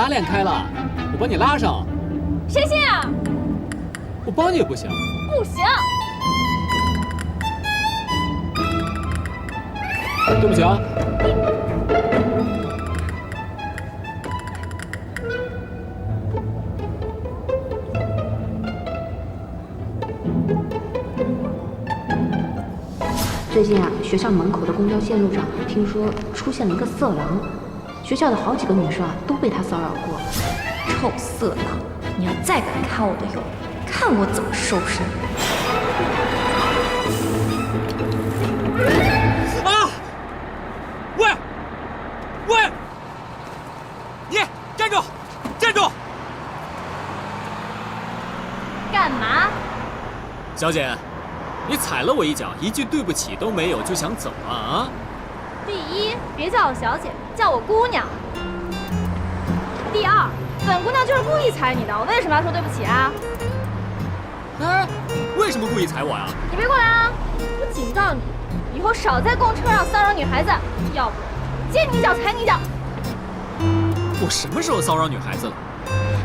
拉链开了，我帮你拉上。谁信啊？我帮你也不行。不行。对不起啊。最近啊，学校门口的公交线路上，听说出现了一个色狼，学校的好几个女生啊都被他骚扰过。臭色狼！你要再敢看我的油，看我怎么收拾你！啊！喂，喂，你站住，站住！干嘛？小姐，你踩了我一脚，一句对不起都没有就想走啊？第一，别叫我小姐，叫我姑娘。第二，本姑娘就是故意踩你的，我为什么要说对不起啊？哎，为什么故意踩我呀？你别过来啊！我警告你，以后少在公车上骚扰女孩子，要不见你一脚踩你一脚。我什么时候骚扰女孩子了？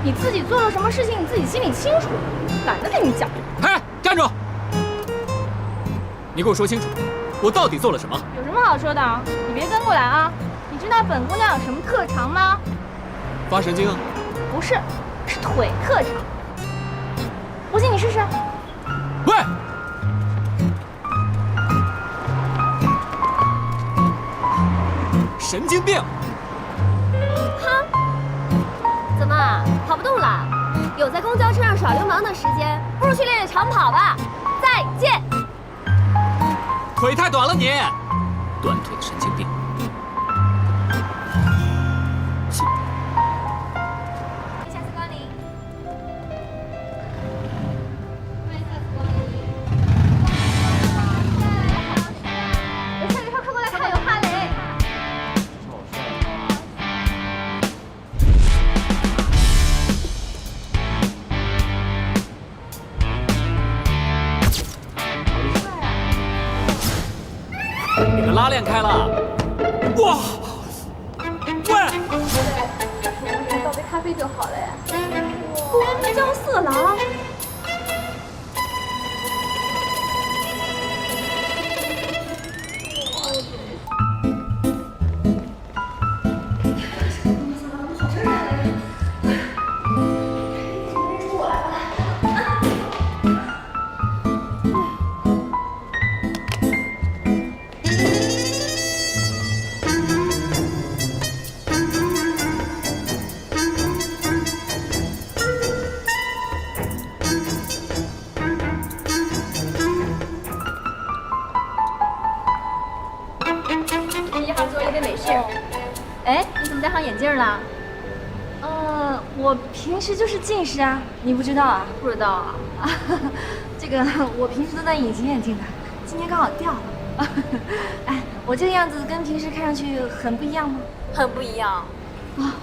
你自己做了什么事情，你自己心里清楚，懒得跟你讲。哎，站住！你给我说清楚，我到底做了什么？有什么好说的？你别跟过来啊！你知道本姑娘有什么特长吗？发神经啊！不是，是腿特长。不信你试试。喂！神经病！怎么跑不动了？有在公交车上耍流氓的时间，不如去练练长跑吧。再见。腿太短了你，短腿的神经病。下次光临。有下雨后快过来看，有哈雷。你的拉链开了。哇！喂！倒杯咖啡就好了呀。公交色狼。1号座一杯美式。哎，你怎么戴上眼镜了？我平时就是近视啊，你不知道啊？不知道啊。这个我平时都戴隐形眼镜的，今天刚好掉了。哎，我这个样子跟平时看上去很不一样吗？很不一样。啊，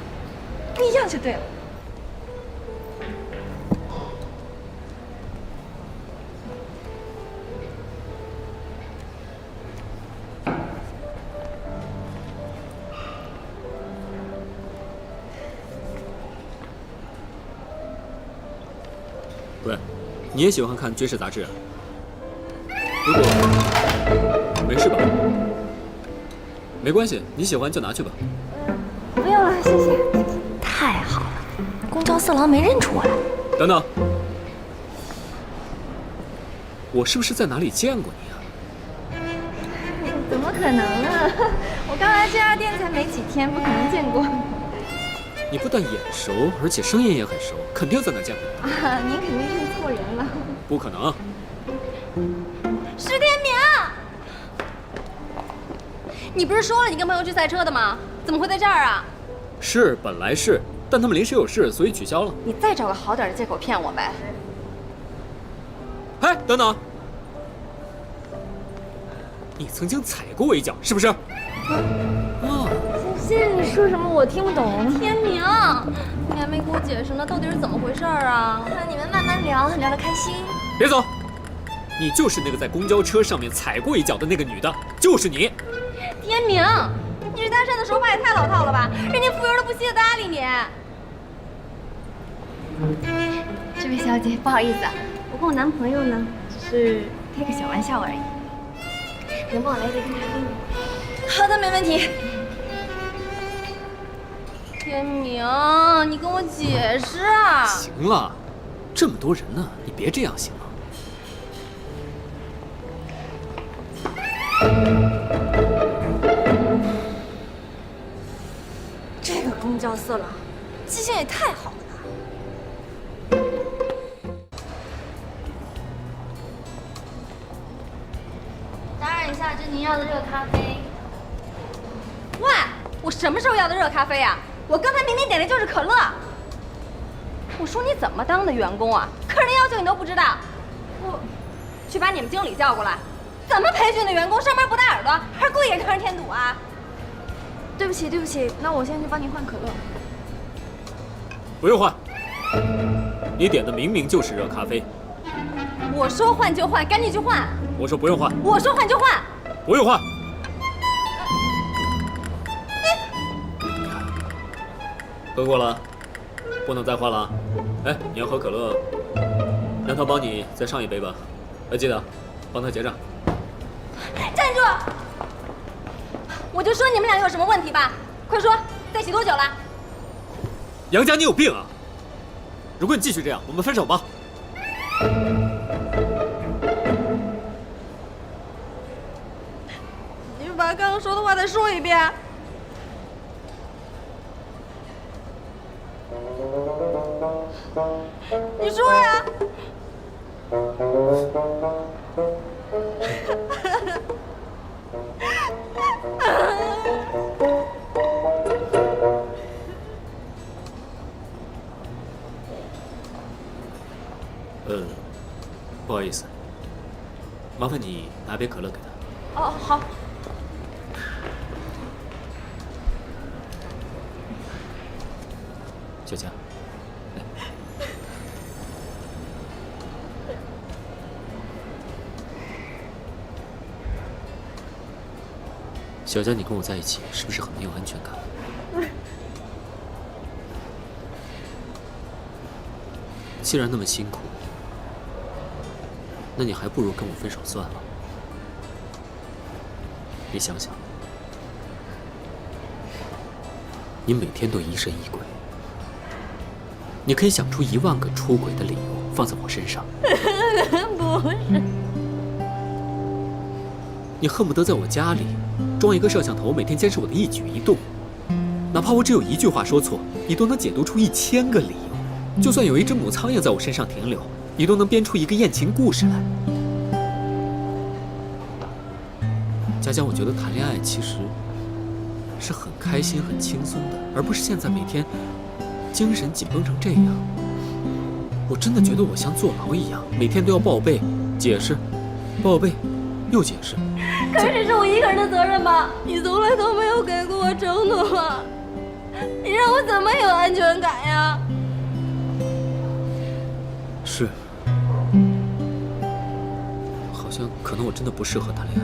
不一样就对了。喂，你也喜欢看军事杂志啊？如果没事吧？没关系，你喜欢就拿去吧。不用了，谢谢。太好了，公交色狼没认出我来。等等，我是不是在哪里见过你啊？怎么可能啊！我刚来这家店才没几天，不可能见过。你不但眼熟，而且声音也很熟，肯定在哪见过。啊，您肯定认错人了。不可能。石天明，你不是说了你跟朋友去赛车的吗？怎么会在这儿啊？是，本来是，但他们临时有事，所以取消了。你再找个好点的借口骗我呗。哎，等等，你曾经踩过我一脚，是不是？啊。谢谢你说什么我听不懂。天明，你还没给我解释呢，到底是怎么回事啊？那你们慢慢聊，聊得开心。别走，你就是那个在公交车上面踩过一脚的那个女的，就是你。天明，你是搭讪的手法也太老套了吧？人家服务员都不稀得搭理你。这位小姐，不好意思啊，我跟我男朋友呢，只是开个小玩笑而已。能帮我来一杯咖啡吗？好的，没问题。天明，你跟我解释啊！行了，这么多人呢，你别这样行吗？这个公交色狼，记性也太好了吧！打扰一下，这您要的热咖啡。喂，我什么时候要的热咖啡啊？我刚才明明点的就是可乐。我说你怎么当的员工啊？客人的要求你都不知道。我去把你们经理叫过来。怎么培训的员工上班不带耳朵，还是故意给客人添堵啊？对不起，对不起，那我先去帮您换可乐。不用换，你点的明明就是热咖啡。我说换就换，赶紧去换。我说不用换。我说换就换。不用换。喝过了，不能再换了。哎，你要喝可乐，让他帮你再上一杯吧。记得帮他结账。站住！我就说你们俩有什么问题吧，快说，在一起多久了？杨佳，你有病啊！如果你继续这样，我们分手吧。你们把刚刚说的话再说一遍。你说呀。不好意思，麻烦你拿杯可乐给他。哦，好。小佳，来。小佳，你跟我在一起是不是很没有安全感？既然那么辛苦，那你还不如跟我分手算了。你想想，你每天都疑神疑鬼，你可以想出10000个出轨的理由放在我身上。不是。你恨不得在我家里装一个摄像头，每天监视我的一举一动。哪怕我只有一句话说错，你都能解读出1000个理由。就算有一只母苍蝇在我身上停留，你都能编出一个艳情故事来。佳佳，我觉得谈恋爱其实是很开心、很轻松的，而不是现在每天精神紧绷成这样。我真的觉得我像坐牢一样，每天都要报备、解释，报备又解释。可是这是我一个人的责任吗？你从来都没有给过我承诺，你让我怎么有安全感呀？是，好像可能我真的不适合谈恋爱，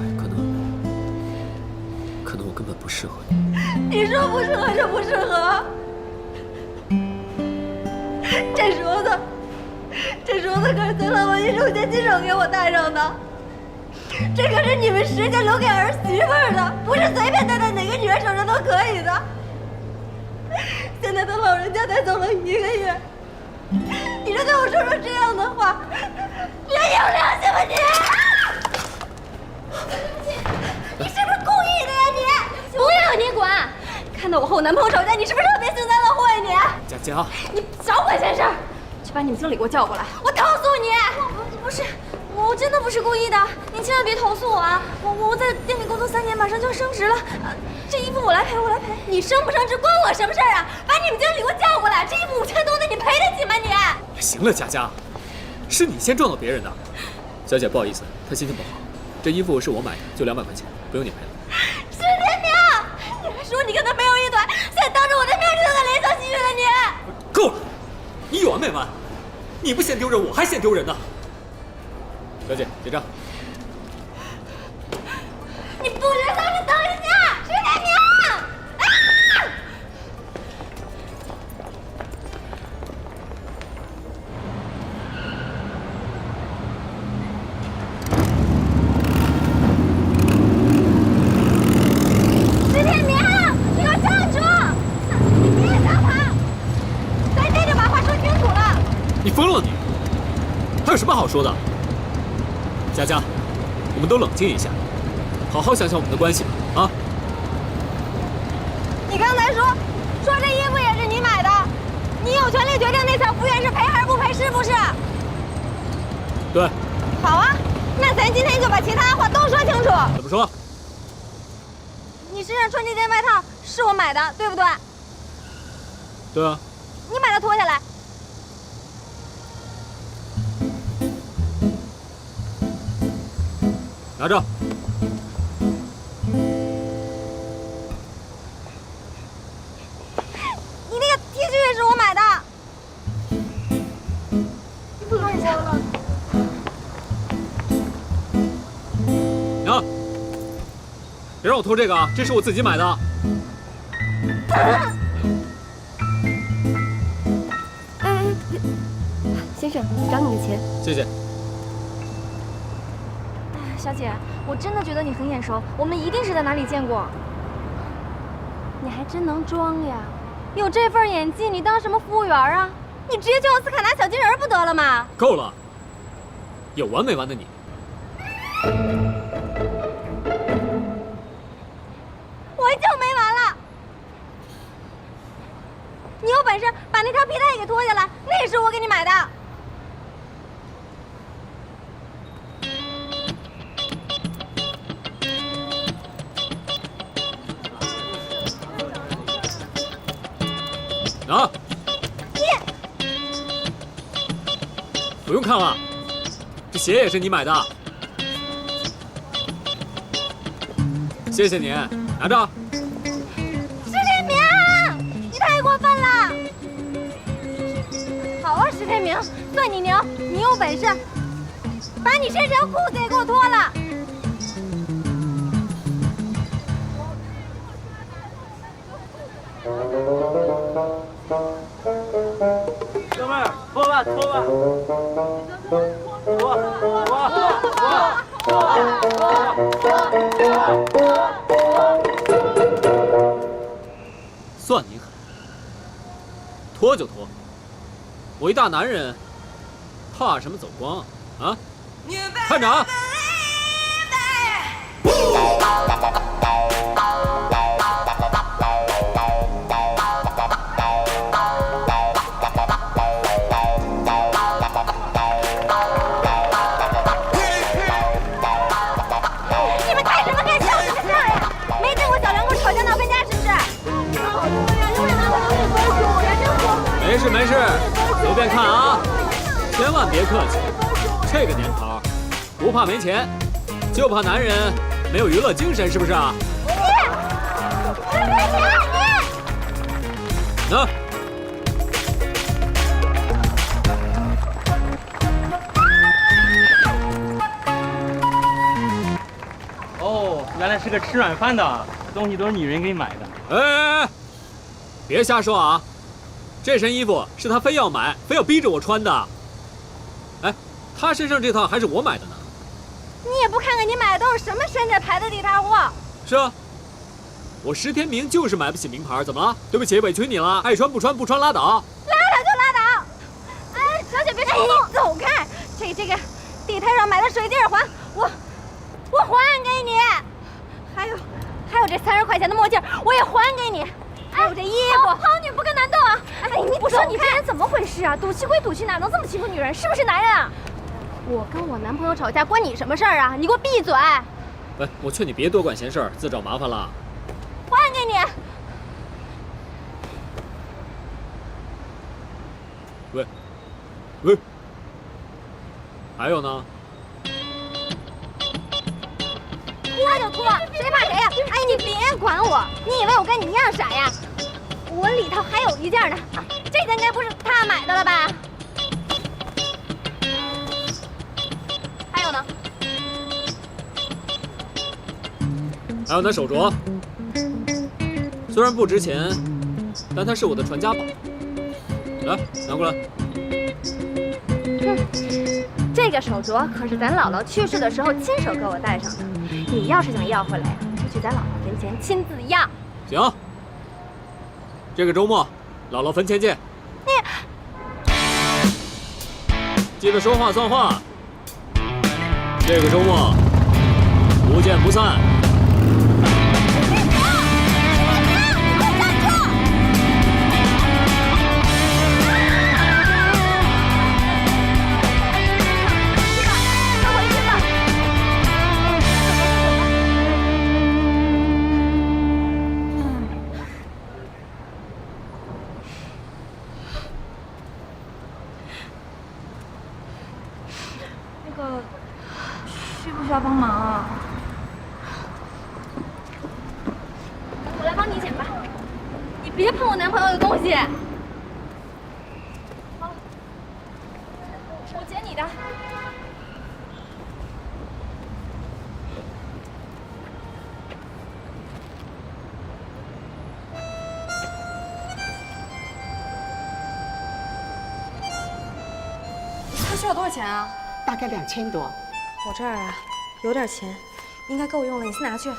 可能我根本不适合你。你说不适合就不适合。这镯子可是曾老板一手牵亲手给我戴上的，这可是你们石家留给儿媳妇的，不是随便戴在哪个女人手上都可以的。现在他老人家才走了1个月，你就对我说这样的话，你还有良心吗你？你是不是故意的呀你？不要你管！看到我和我男朋友吵架，你是不是特别幸灾乐祸呀你？佳佳，你少管闲事儿！去把你们经理给我叫过来，我投诉你！不是，我真的不是故意的，您千万别投诉我啊！我在店里工作3年，马上就要升职了，这衣服我来赔。你升不升职关我什么事儿啊？把你们经理给我叫过来，这衣服5000多的，你赔得起吗你？行了，佳佳，是你先撞到别人的。小姐，不好意思，她心情不好。这衣服是我买的，就200块钱，不用你赔了。石天明，你还说你跟他没有一腿，现在当着我的面就在怜香惜玉了你！够了，你有完没完？你不嫌丢人，我还嫌丢人呢。小姐，结账。你不许上，你等一下，石天明！啊！你疯了你！还有什么好说的？佳佳，我们都冷静一下，好好想想我们的关系吧，啊！你刚才说这衣服也是你买的，你有权利决定那场服务员是赔还是不赔，是不是？对。好啊，那咱今天就把其他话都说清楚。怎么说？你身上穿这件外套是我买的，对不对？对啊。你把它脱下来。拿着。你那个 T 恤也是我买的。放下了。娘，别让我脱这个啊！这是我自己买的。先生，找你的钱。谢谢。小姐，我真的觉得你很眼熟，我们一定是在哪里见过。你还真能装呀！有这份演技，你当什么服务员啊？你直接去奥斯卡拿小金人不得了吗？够了，有完没完的你！我就没完了！你有本事把那条皮带给脱下来，那也是我给你买的。拿！你不用看了，这鞋也是你买的。谢谢你，拿着。石天明，你太过分了！好啊，石天明，算你牛，你有本事把你身上裤子也给我脱了。哥们儿，脱吧，脱吧，算你狠，脱就脱。我一大男人，怕什么走光啊？看着啊！没事没事，随便看啊，千万别客气。这个年头，不怕没钱，就怕男人没有娱乐精神，是不是啊？那。哦，原来是个吃软饭的，这东西都是女人给你买的。哎，别瞎说啊！这身衣服是他非要买，非要逼着我穿的。哎，他身上这套还是我买的呢。你也不看看你买的都是什么山寨牌的地摊货？是啊，我石天明就是买不起名牌，怎么了？对不起，委屈你了。爱穿不穿，不穿拉倒。拉倒就拉倒。哎，小姐别冲动，走开。这个地摊上买的水晶耳环，我还给你。还有这30块钱的墨镜，我也还给你。还有这衣服，好女不跟男斗啊！哎，我说你这人怎么回事啊？赌气归赌气，哪能这么欺负女人？是不是男人啊？我跟我男朋友吵架关你什么事儿啊？你给我闭嘴！喂，我劝你别多管闲事儿，自找麻烦了。还给你。喂，还有呢？脱就脱，谁怕谁呀？哎，你别管我！你以为我跟你一样傻呀？我里头还有一件呢，这件该不是他买的了吧？还有呢？还有那手镯，虽然不值钱，但它是我的传家宝。来，拿过来。这个手镯可是咱姥姥去世的时候亲手给我戴上的，你要是想要回来呀，就去咱姥姥坟前亲自要。行，这个周末，姥姥坟前见。你记得说话算话。这个周末不见不散。需不需要帮忙啊？我来帮你捡吧，你别碰我男朋友的东西。好，我捡你的。他需要多少钱啊？大概2000多。我这儿啊，有点钱，应该够用了，你先拿去。我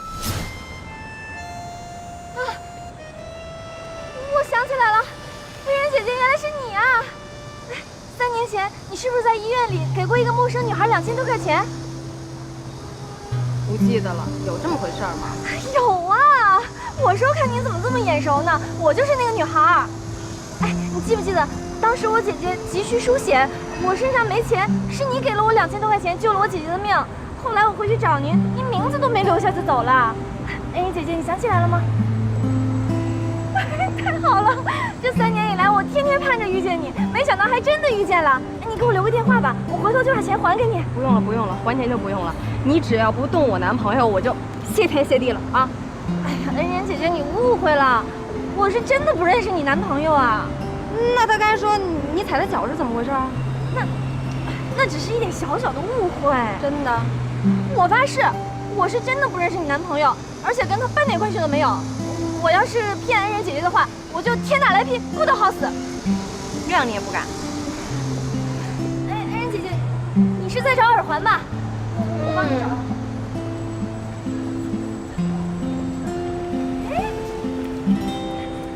想起来了，飞人姐姐，原来是你啊！3年前，你是不是在医院里给过一个陌生女孩2000多块钱？不记得了，有这么回事吗？有啊！我说看你怎么这么眼熟呢？我就是那个女孩。哎，你记不记得当时我姐姐急需输血，我身上没钱，是你给了我2000多块钱救了我姐姐的命。后来我回去找您，您名字都没留下就走了。哎，姐姐，你想起来了吗？太好了！这3年以来，我天天盼着遇见你，没想到还真的遇见了。哎，你给我留个电话吧，我回头就把钱还给你。不用了，不用了，还钱就不用了。你只要不动我男朋友，我就谢天谢地了啊！哎呀，恩人姐姐，你误会了，我是真的不认识你男朋友啊。那他刚才说你踩他脚是怎么回事啊？那只是一点小小的误会。真的？我发誓，我是真的不认识你男朋友，而且跟他半点关系都没有。我要是骗恩人姐姐的话，我就天打雷劈，不得好死。这样你也不敢？哎，恩人姐姐，你是在找耳环吧？我帮你找。哎，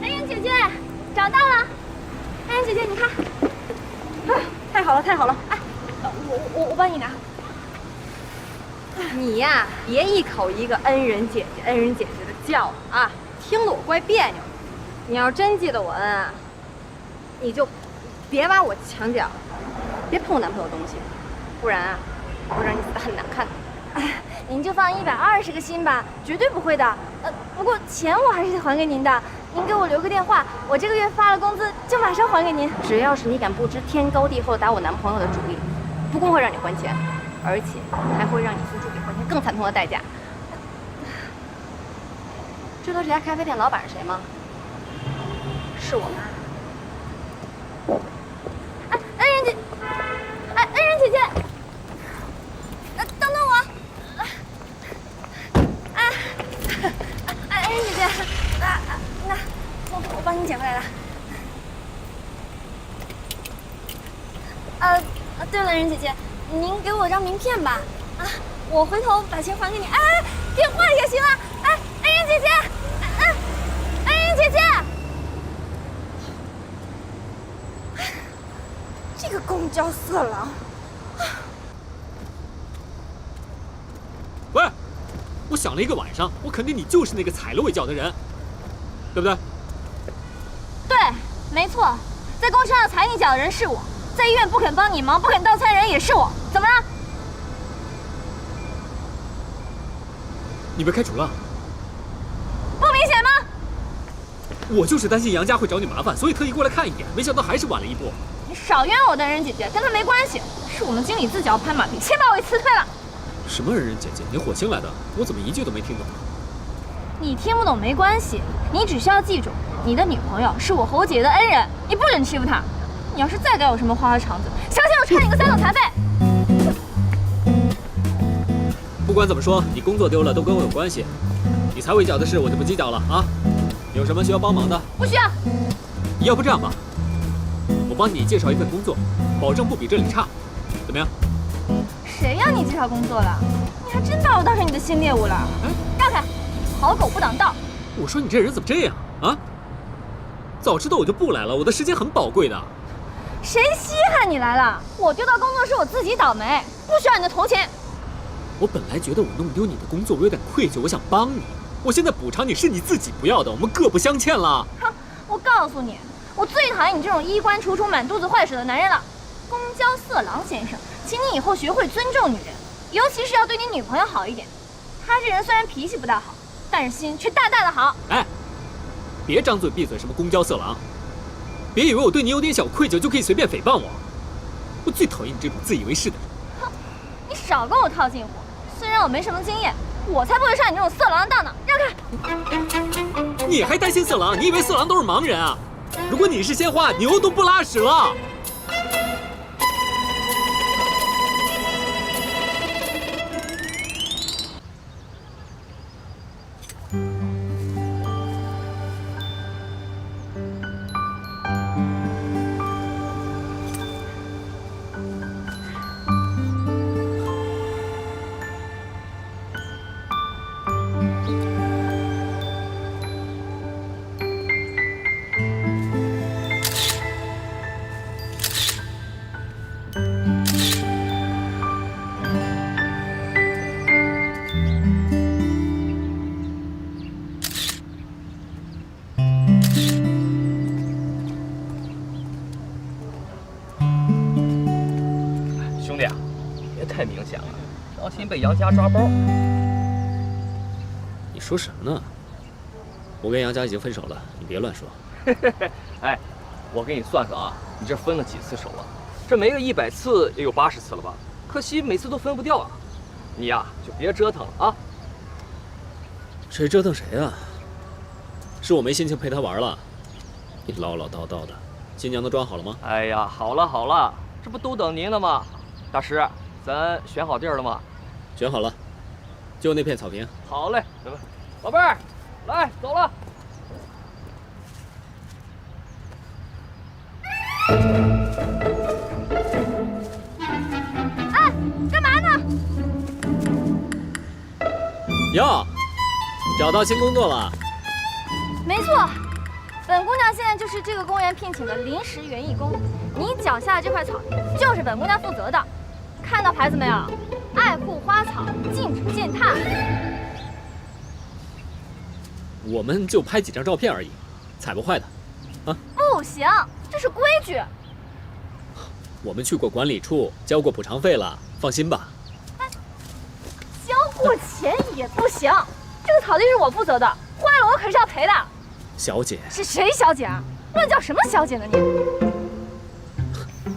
恩人姐姐，找到了。恩人姐姐，你看。啊，太好了，太好了！哎，我帮你拿。你呀，别一口一个恩人姐姐、恩人姐姐的叫啊，听得我怪别扭。你要真记得我恩啊，你就别挖我墙角，别碰我男朋友东西，不然啊，我让你死得很难看的。哎，您就放120个心吧，绝对不会的。不过钱我还是得还给您的。您给我留个电话，我这个月发了工资就马上还给您。只要是你敢不知天高地厚打我男朋友的主意，不光会让你还钱，而且还会让你付出比还钱更惨痛的代价。知道这家咖啡店老板是谁吗？是我妈。哎，恩人姐，哎，恩人姐姐，等等我。恩人姐姐，那我帮你捡回来了。对了，恩人姐姐，您给我张名片吧。啊，我回头把钱还给你。哎，电话也行啊。哎，恩人姐姐，恩人姐姐。这个公交色狼！喂，我想了一个晚上，我肯定你就是那个踩了我一脚的人，对不对？对，没错，在公车上踩你脚的人是我，在医院不肯帮你忙、不肯倒餐的人也是我。怎么了？你被开除了？不明显吗？我就是担心杨家会找你麻烦，所以特意过来看一眼，没想到还是晚了一步。你少冤我的恩人姐姐，跟她没关系，是我们经理自己要拍马屁，先把我给辞退了。什么恩人姐姐？你火星来的？我怎么一句都没听懂？你听不懂没关系，你只需要记住，你的女朋友是我和我姐姐的恩人，你不准欺负她。你要是再敢有什么花花肠子，相信我踹你个3等残废。不管怎么说，你工作丢了都跟我有关系，你踩我一脚的事我就不计较了啊。有什么需要帮忙的？不需要。要不这样吧，我帮你介绍一份工作，保证不比这里差，怎么样？谁让你介绍工作了？你还真把我当成你的新猎物了？让开！好狗不挡道。我说你这人怎么这样啊？早知道我就不来了，我的时间很宝贵的。谁稀罕你来了？我丢到工作是我自己倒霉，不需要你的同情。我本来觉得我弄丢你的工作，我有点愧疚，我想帮你。我现在补偿你是你自己不要的，我们各不相欠了。哼，我告诉你，我最讨厌你这种衣冠楚楚、满肚子坏水的男人了。公交色狼先生，请你以后学会尊重女人，尤其是要对你女朋友好一点。他这人虽然脾气不大好，但是心却大大的好。哎，别张嘴闭嘴什么公交色狼，别以为我对你有点小愧疚就可以随便诽谤我。我最讨厌你这种自以为是的人。哼，你少跟我套近乎。虽然我没什么经验，我才不会上你这种色狼的当呢。让开！你还担心色狼？你以为色狼都是盲人啊？如果你是鲜花，牛都不拉屎了。兄弟啊，别太明显了，小心被杨家抓包。你说什么呢？我跟杨家已经分手了，你别乱说。哎，我给你算算啊，你这分了几次手了？这没个100次也有80次了吧？可惜每次都分不掉啊。你呀，就别折腾了啊。谁折腾谁啊？是我没心情陪他玩了。你唠唠叨叨的，新娘都装好了吗？哎呀，好了好了，这不都等您了吗？大师，咱选好地儿了吗？选好了，就那片草坪。好嘞，宝贝儿，来走了。哎，干嘛呢？哟，找到新工作了？没错，本姑娘现在就是这个公园聘请的临时园艺工。你脚下的这块草地就是本姑娘负责的。看到牌子没有？爱护花草，禁止践踏。我们就拍几张照片而已，踩不坏的。啊？不行，这是规矩。我们去过管理处，交过补偿费了，放心吧。哎，交过钱也不行，这个草地是我负责的，坏了我可是要赔的。小姐，是谁小姐啊？乱叫什么小姐呢你？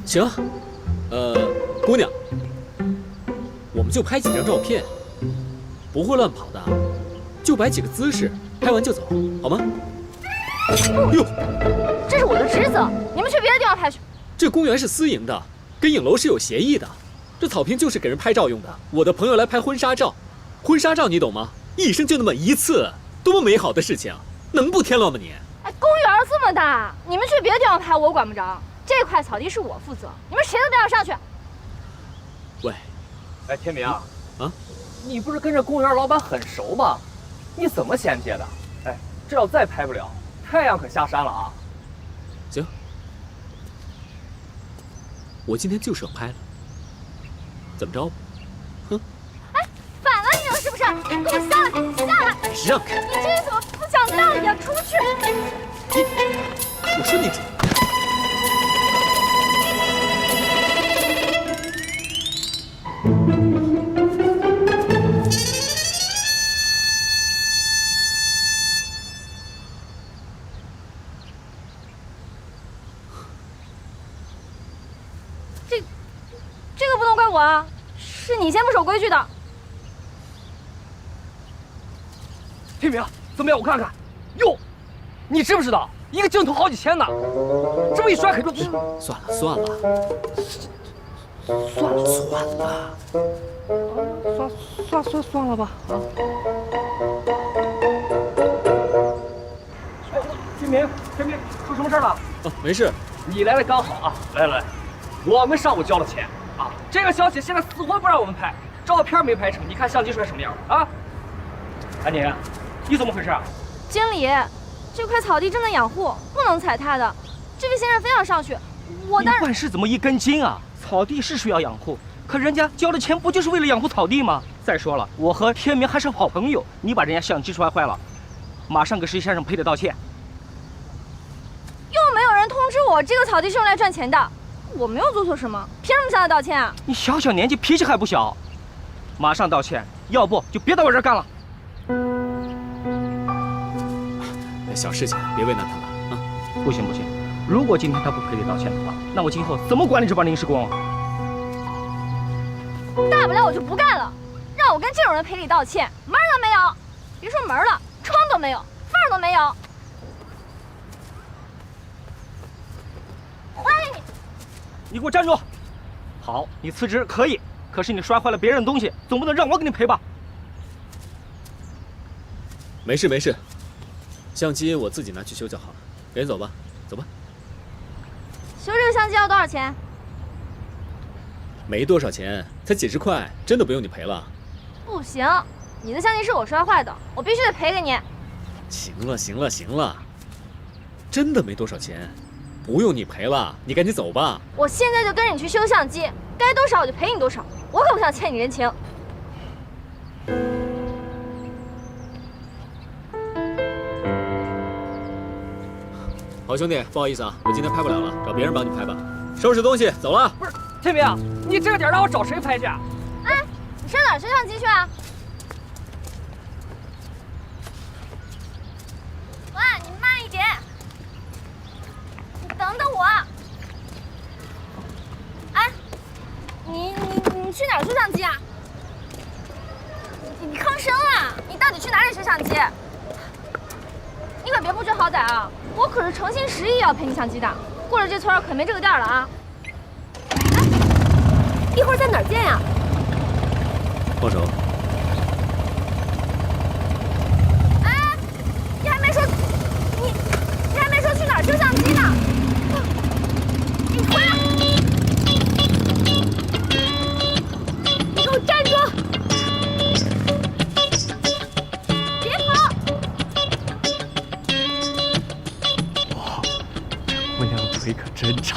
行，姑娘，我们就拍几张照片，不会乱跑的，就摆几个姿势，拍完就走，好吗？哟，这是我的职责，你们去别的地方拍去。这公园是私营的，跟影楼是有协议的，这草坪就是给人拍照用的。我的朋友来拍婚纱照，婚纱照你懂吗？一生就那么一次，多么美好的事情，能不添乱吗你？哎，公园这么大，你们去别的地方拍我管不着。这块草地是我负责，你们谁都别想上去。喂，哎，天明啊，你不是跟着公园老板很熟吗？你怎么衔接的？哎，这要再拍不了，太阳可下山了啊！行，我今天就是要拍了，怎么着？哼！哎，反了你了是不是？给我下来，下来！让开！你这人怎么不讲道理啊？出去！我说你这个不能怪我啊，是你先不守规矩的。天明，怎么样？我看看。哟，你知不知道一个镜头好几千呢？这么一摔可就……算了算了，算了吧啊！哎，天明，出什么事了？哦，没事。你来的刚好啊！来，我们上午交了钱啊，这个小姐现在死活不让我们拍，照片没拍成，你看相机摔什么样啊？安妮，你怎么回事啊？经理，这块草地正在养护，不能踩踏的。这位先生非要上去，我当然……你办事怎么一根筋啊？草地是需要养护，可人家交的钱不就是为了养护草地吗？再说了，我和天明还是好朋友，你把人家相机摔坏了，马上给石先生赔礼道歉。又没有人通知我这个草地是用来赚钱的，我没有做错什么，凭什么向他道歉啊？你小小年纪脾气还不小，马上道歉，要不就别到我这儿干了。小事情，别为难他了啊！不行不行，如果今天他不赔礼道歉的话，那我今后怎么管理这帮临时工啊？大不了我就不干了，让我跟这种人赔礼道歉，门儿都没有。别说门了，窗都没有，缝儿都没有。欢迎你！你给我站住！好，你辞职可以，可是你摔坏了别人的东西，总不能让我给你赔吧？没事没事，相机我自己拿去修就好了。赶紧走吧，走吧。修这个相机要多少钱？没多少钱，才几十块，真的不用你赔了。不行，你的相机是我摔坏的，我必须得赔给你。行了行了行了，真的没多少钱，不用你赔了，你赶紧走吧。我现在就跟着你去修相机，该多少我就赔你多少，我可不想欠你人情。好兄弟，不好意思啊，我今天拍不了了，找别人帮你拍吧。收拾东西，走了。不是，天明，你这个点让我找谁拍去啊？哎，你上哪儿修相机去啊？喂，你慢一点，你等等我。哎，你去哪儿修相机啊？你吭声啊！你到底去哪里修相机？你可别不知好歹啊！我可是诚心实意要赔你相机的，过了这村可没这个店了啊！哎，一会儿在哪儿见呀？放手。哎，你还没说，你还没说去哪儿修相机呢！你回来！你给我站住！别跑！姑娘腿可真长，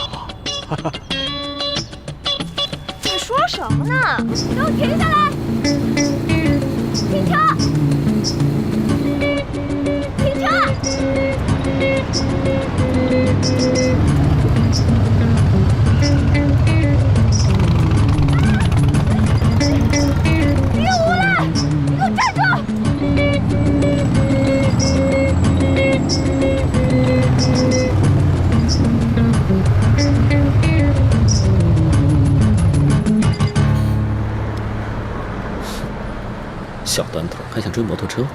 你说什么呢？给我停下来！停车！停车！你个无赖！你给我站住！小短腿还想追摩托车？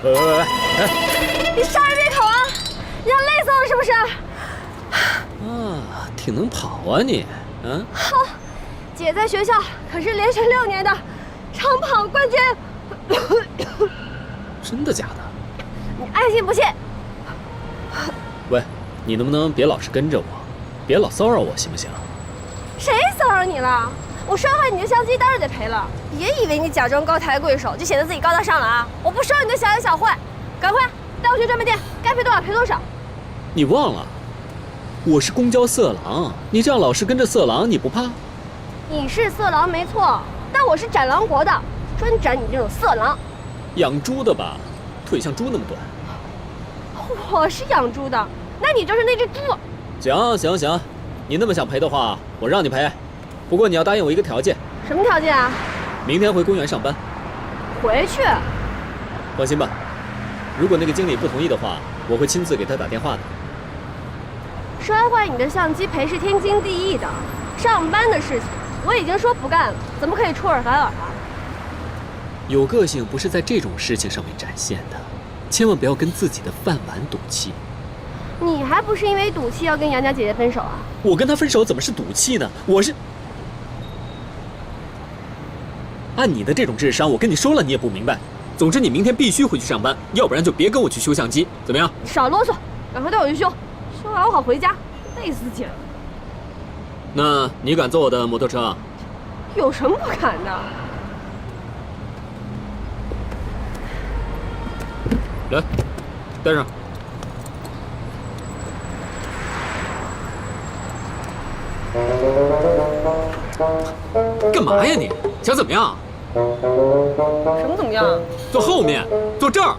喂！你杀人灭口啊！你要累死我了是不是？啊，挺能跑啊你，啊？好，姐在学校可是连续6年的长跑冠军。真的假的？你爱信不信？喂，你能不能别老是跟着我，别老骚扰我行不行？谁骚扰你了？我摔坏你的相机当然得赔了。别以为你假装高抬贵手就显得自己高大上了啊！我不收你的小恩小惠，赶快带我去专卖店，该赔多少赔多少。你忘了，我是公交色狼，你这样老是跟着色狼，你不怕？你是色狼没错，但我是斩狼国的，专斩你这种色狼。养猪的吧，腿像猪那么短。我是养猪的，那你就是那只猪。行行行，你那么想赔的话，我让你赔，不过你要答应我一个条件。什么条件啊？明天回公园上班。回去。放心吧，如果那个经理不同意的话，我会亲自给他打电话的。摔坏你的相机赔是天经地义的，上班的事情我已经说不干了，怎么可以出尔反尔啊？有个性不是在这种事情上面展现的，千万不要跟自己的饭碗赌气。你还不是因为赌气要跟杨家姐姐分手啊？我跟她分手怎么是赌气呢？我是按你的这种智商，我跟你说了你也不明白。总之你明天必须回去上班，要不然就别跟我去修相机，怎么样？少啰嗦，赶快带我去修，修完我好回家，累死姐了。那你敢坐我的摩托车啊？有什么不敢的？来，戴上。干嘛呀你？想怎么样？什么怎么样？坐后面，坐这儿。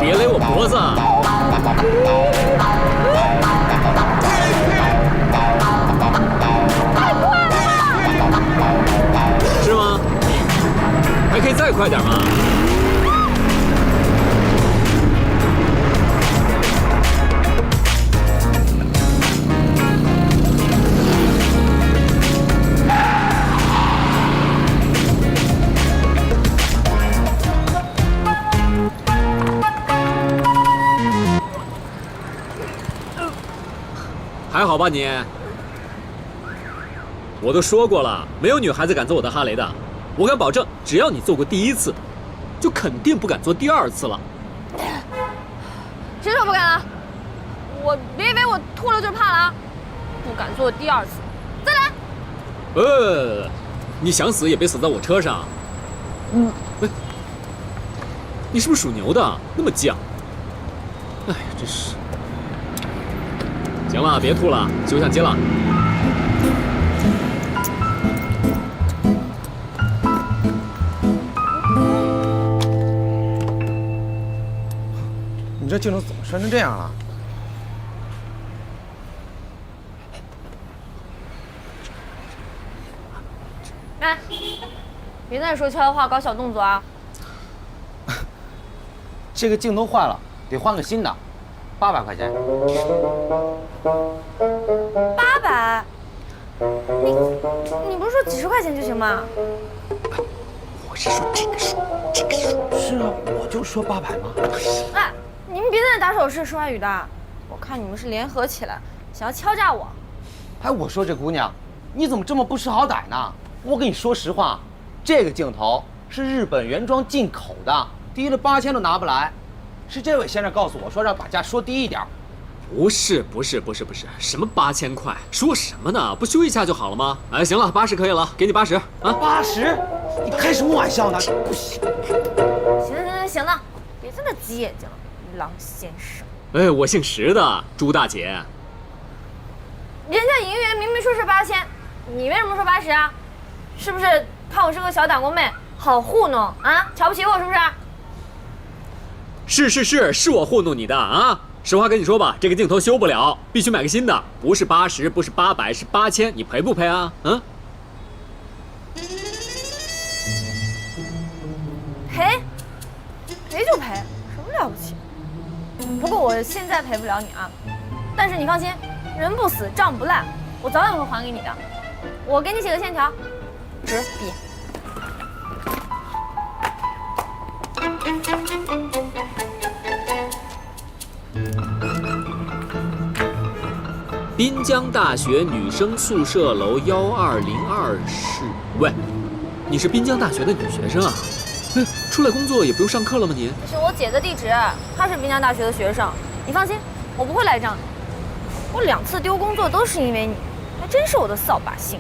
别勒我脖子！太快了！是吗？还可以再快点吗？还好吧你？我都说过了，没有女孩子敢坐我的哈雷的。我敢保证，只要你坐过第一次，就肯定不敢坐第二次了。谁说不敢了？别以为我吐了就是怕了啊！不敢坐第二次，再来！你想死也别死在我车上。你是不是属牛的？那么犟。哎呀，真是。行了，别吐了，休相机了。你这镜头怎么摔成这样了？哎，别在这说悄悄话，搞小动作啊！这个镜头坏了，得换个新的，800块钱。800？你不是说几10块钱就行吗？我是说这个数。是啊，我就说800嘛。哎，你们别在那打手势说外语的，我看你们是联合起来想要敲诈我。哎，我说这姑娘，你怎么这么不识好歹呢？我跟你说实话，这个镜头是日本原装进口的，低了8000都拿不来。是这位先生告诉我说让把价说低一点。不是，什么8000块？说什么呢？不修一下就好了吗？哎，行了，80可以了，给你80啊。80？你开什么玩笑呢？不行。行了，别在那挤眼睛了，郎先生。哎，我姓石的，朱大姐。人家营业员明明说是8000，你为什么说80啊？是不是看我是个小打工妹，好糊弄啊？瞧不起我是不是？是我糊弄你的啊！实话跟你说吧，这个镜头修不了，必须买个新的，不是80，不是800，是8000，你赔不赔啊？嗯？赔就赔，什么了不起？不过我现在赔不了你啊，但是你放心，人不死账不烂，我早晚会还给你的。我给你写个欠条，纸笔。滨江大学女生宿舍楼1202室。喂，你是滨江大学的女学生啊？出来工作也不用上课了吗你？这是我姐的地址，她是滨江大学的学生。你放心，我不会赖账的。我2次丢工作都是因为你，还真是我的扫把星。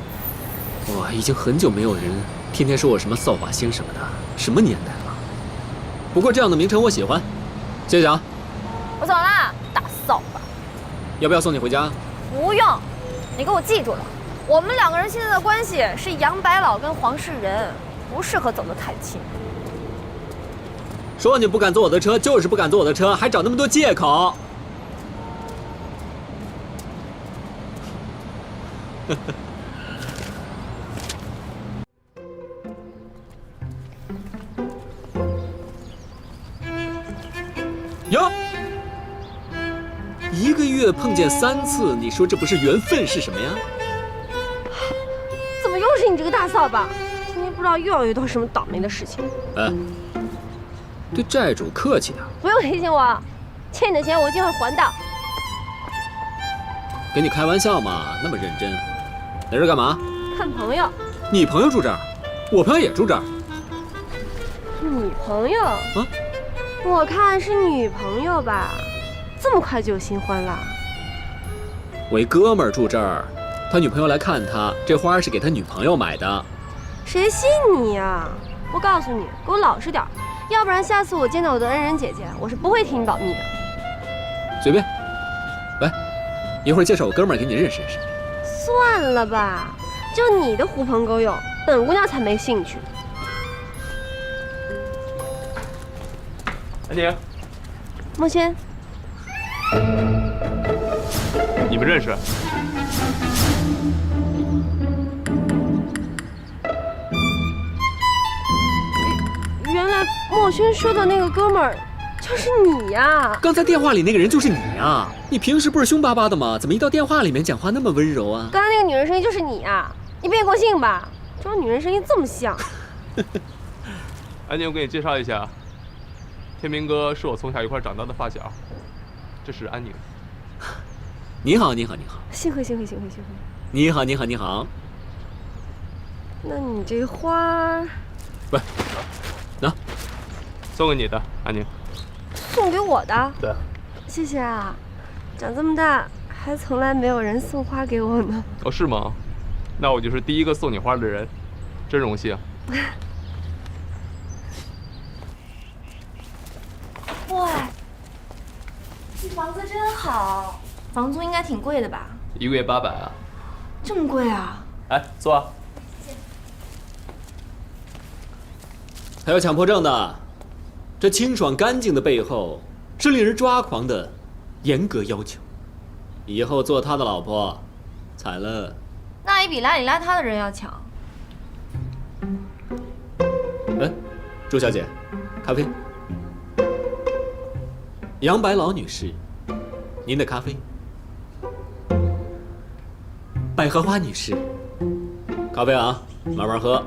哇，已经很久没有人天天说我什么扫把星什么的，什么年代了？不过这样的名称我喜欢，谢谢啊。我走了，大扫把。要不要送你回家？不用，你给我记住了，我们2个人现在的关系是杨白劳跟黄世仁，不适合走得太近。说你不敢坐我的车，就是不敢坐我的车，还找那么多借口。哟，1个月碰见3次，你说这不是缘分是什么呀？怎么又是你这个大扫把？今天不知道又要遇到什么倒霉的事情。哎，对债主客气点。不用提醒我，欠你的钱我一定会还的。跟你开玩笑嘛，那么认真。来这干嘛？看朋友。你朋友住这儿，我朋友也住这儿。女朋友？啊？我看是女朋友吧？这么快就有新欢了？我一哥们儿住这儿，他女朋友来看他，这花是给他女朋友买的。谁信你呀？我告诉你，给我老实点，要不然下次我见到我的恩人姐姐，我是不会替你保密的。随便。喂，一会儿介绍我哥们儿给你认识认识。算了吧，就你的狐朋狗友，本姑娘才没兴趣。安宁，莫轩，你们认识？原来莫轩说的那个哥们儿就是你呀！刚才电话里那个人就是你呀！你平时不是凶巴巴的吗？怎么一到电话里面讲话那么温柔啊？刚才那个女人声音就是你呀！你变过性吧？这种女人声音这么像。安宁，我给你介绍一下，天明哥是我从小一块长大的发小，这是安宁。你好，你好，你好。幸会，幸会，幸会，幸会。你好，你好，你好。那你这花儿，喂，拿，送给你的，安宁。送给我的？对。谢谢啊，长这么大还从来没有人送花给我呢。哦，是吗？那我就是第一个送你花的人，真荣幸。哇，这房子真好，房租应该挺贵的吧？一个月800啊。这么贵啊？哎，坐啊。他有强迫症的，这清爽干净的背后是令人抓狂的严格要求。以后做他的老婆，惨了。那也比邋里邋遢的人要强。哎，朱小姐，咖啡。杨白劳女士，您的咖啡。百合花女士，咖啡啊，慢慢喝。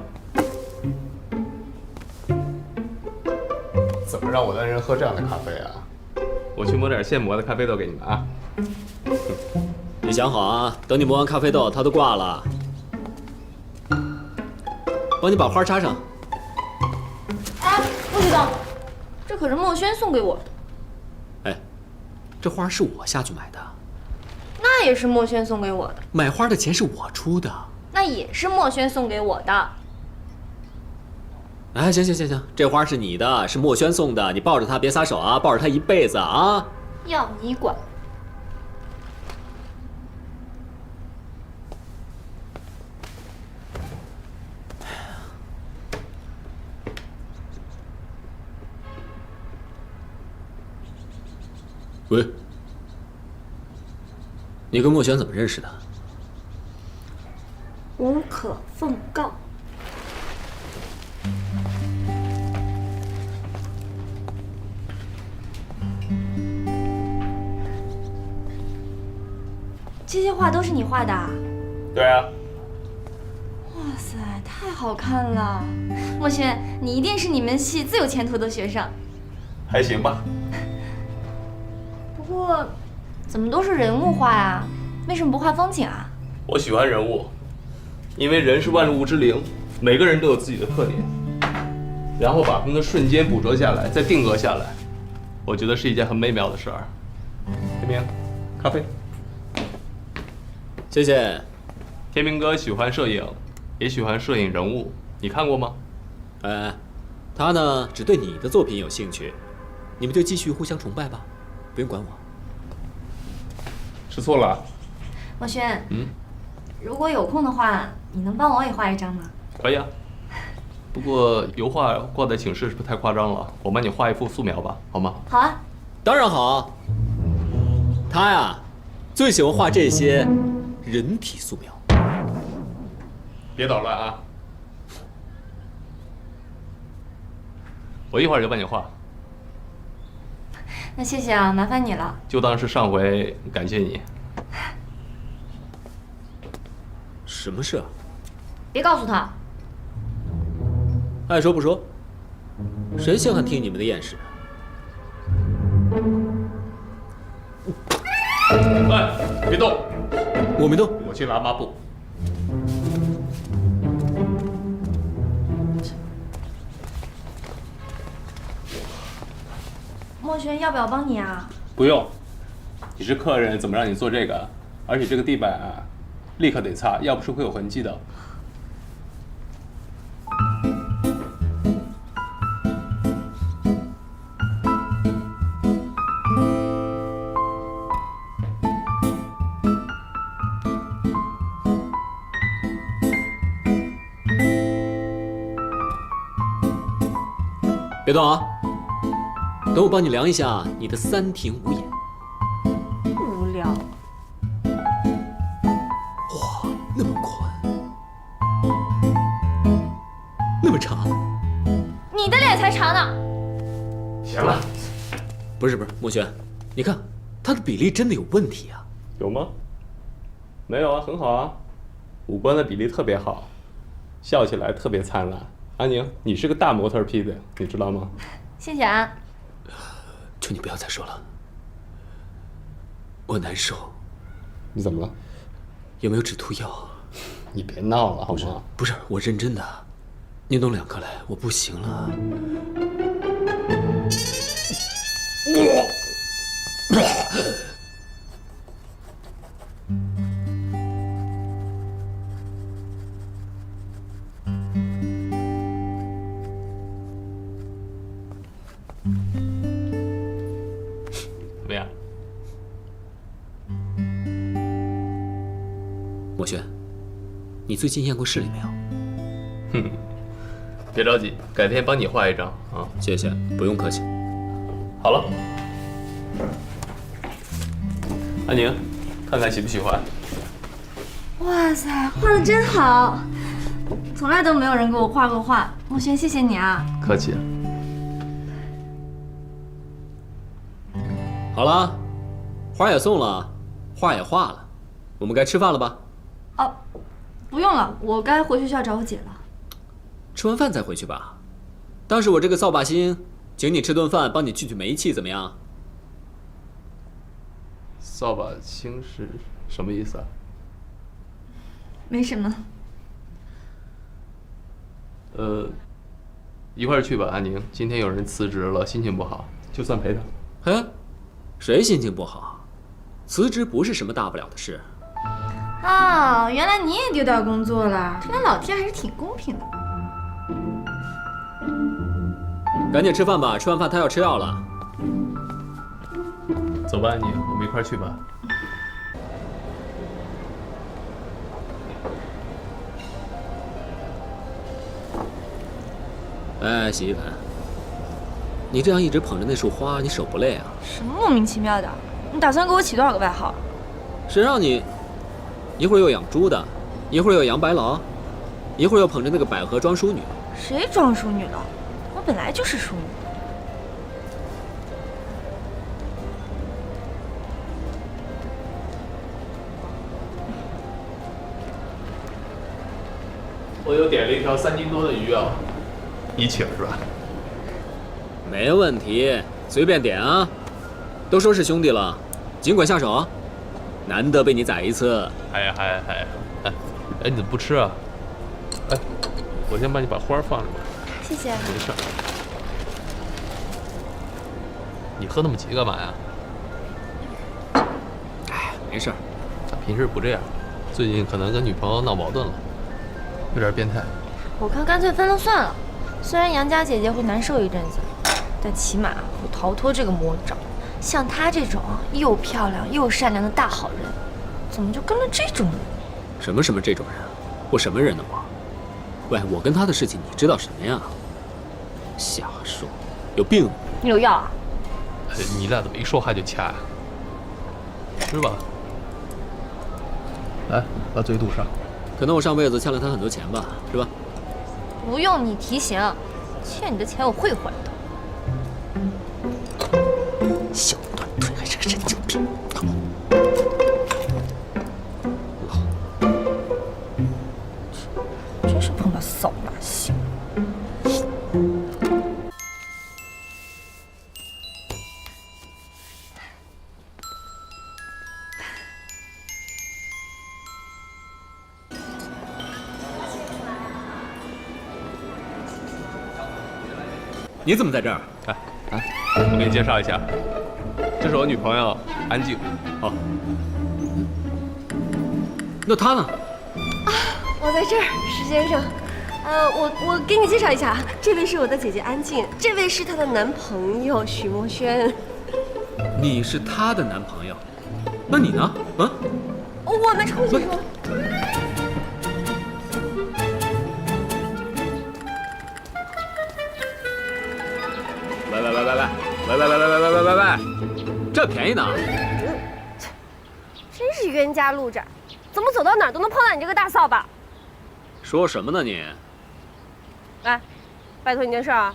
怎么让我的恩人喝这样的咖啡啊？我去磨点现磨的咖啡豆给你们啊。你想好啊，等你磨完咖啡豆，他都挂了。帮你把花插上。哎，不许动！这可是墨轩送给我的。哎，这花是我下去买的。那也是墨轩送给我的。买花的钱是我出的。那也是墨轩送给我的。哎，行行行行，这花是你的，是墨轩送的，你抱着它别撒手啊，抱着它一辈子啊。要你管。喂，你跟墨轩怎么认识的？无可奉告。这些画都是你画的啊？对啊。哇塞，太好看了！墨轩，你一定是你们系最有前途的学生。还行吧。不过，怎么都是人物画呀？为什么不画风景啊？我喜欢人物，因为人是万物之灵，每个人都有自己的特点，然后把他们的瞬间捕捉下来，再定格下来，我觉得是一件很美妙的事儿。天明，咖啡。谢谢。天明哥喜欢摄影，也喜欢摄影人物，你看过吗？哎，他呢只对你的作品有兴趣，你们就继续互相崇拜吧，不用管我。吃错了。墨轩，如果有空的话，你能帮我也画一张吗？可以啊，不过油画挂在寝室是不是太夸张了？我帮你画一幅素描吧，好吗？好啊。当然好啊。他呀，最喜欢画这些人体素描。别捣乱啊！我一会儿就帮你画。那谢谢啊，麻烦你了。就当是上回感谢你。什么事啊？别告诉他。爱说不说，谁稀罕听你们的艳事？哎，别动！我没动。我去拿抹布。墨轩，要不要帮你啊？不用，你是客人，怎么让你做这个？而且这个地板啊，立刻得擦，要不是会有痕迹的。别动啊！等我帮你量一下你的3庭5眼。无聊。哇，那么宽，那么长。你的脸才长呢。行了，不是，墨轩，你看他的比例真的有问题啊。有吗？没有啊，很好啊，五官的比例特别好，笑起来特别灿烂。安宁，你是个大模特 P 的，你知道吗？谢谢啊。求你不要再说了，我难受。你怎么了？有没有止吐药？你别闹了好吗？不是，我认真的。你弄2颗来，我不行了。怎么样？墨轩，你最近验过视力没有？哼，别着急，改天帮你画一张啊。谢谢，不用客气。好了，安宁，看看喜不喜欢？哇塞，画的真好，从来都没有人给我画过画。墨轩，谢谢你啊。客气。好了，花也送了，画也画了，我们该吃饭了吧？哦，不用了，我该回学校找我姐了。吃完饭再回去吧。当时我这个扫把星，请你吃顿饭，帮你聚聚煤气，怎么样？扫把星是什么意思啊？没什么。一块儿去吧，安宁。今天有人辞职了，心情不好，就算陪他。嘿，谁心情不好？辞职不是什么大不了的事。啊，原来你也丢掉工作了，看来老天还是挺公平的。赶紧吃饭吧，吃完饭他要吃药了。走吧，安宁，我们一块儿去吧。哎，洗衣粉，你这样一直捧着那束花，你手不累啊？什么莫名其妙的？你打算给我起多少个外号？谁让你一会儿又养猪的，一会儿又养白狼，一会儿又捧着那个百合装淑女？谁装淑女了？我本来就是淑女。我又点了一条3斤多的鱼啊，你请是吧？没问题，随便点啊。都说是兄弟了，尽管下手啊。难得被你宰一次。哎，你怎么不吃啊？哎，我先帮你把花放着吧。谢谢。没事。你喝那么急干嘛呀？哎，没事。他平时不这样，最近可能跟女朋友闹矛盾了，有点变态。我看干脆分了算了。虽然杨家姐姐会难受一阵子，但起码会逃脱这个魔爪。像她这种又漂亮又善良的大好人，怎么就跟了这种人？什么这种人？我什么人呢我？喂，我跟他的事情你知道什么呀？瞎说，有病！你有药啊？你俩怎么一说话就掐呀？吃吧。来，把嘴堵上。可能我上辈子欠了他很多钱吧，是吧？不用你提醒，欠你的钱我会还的。小短腿还是个神经病。真是碰到扫把星。你怎么在这儿？我给你介绍一下，这是我女朋友安静。哦，那她呢？我在这儿，石先生。我给你介绍一下，这位是我的姐姐安静，这位是她的男朋友许墨轩。你是她的男朋友，那你呢？啊？我们出去说。喂，这便宜呢？真是冤家路窄，怎么走到哪儿都能碰到你这个大扫把？说什么呢你？来，拜托你件事啊，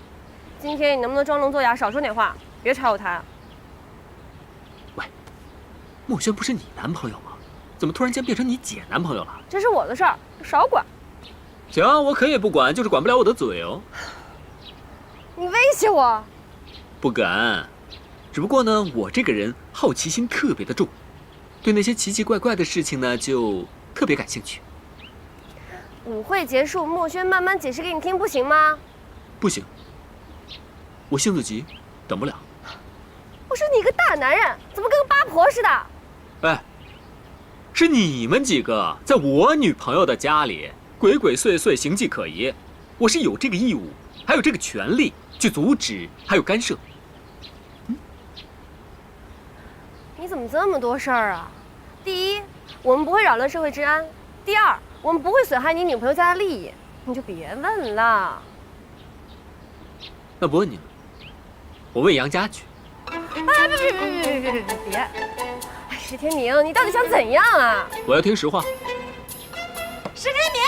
今天你能不能装聋作哑，少说点话，别拆我台。喂，墨轩不是你男朋友吗？怎么突然间变成你姐男朋友了？这是我的事儿，少管。行，我可以不管，就是管不了我的嘴哦。你威胁我？不敢，只不过呢，我这个人好奇心特别的重，对那些奇奇怪怪的事情呢，就特别感兴趣。舞会结束，墨轩慢慢解释给你听，不行吗？不行，我性子急，等不了。我说你个大男人，怎么跟个八婆似的？哎，是你们几个在我女朋友的家里鬼鬼祟祟，形迹可疑，我是有这个义务，还有这个权利去阻止，还有干涉。你怎么这么多事儿啊？第一，我们不会扰乱社会治安；第二，我们不会损害你女朋友家的利益。你就别问了。那不问你了，我问杨家去。哎，别！哎，石天明，你到底想怎样啊？我要听实话。石天明，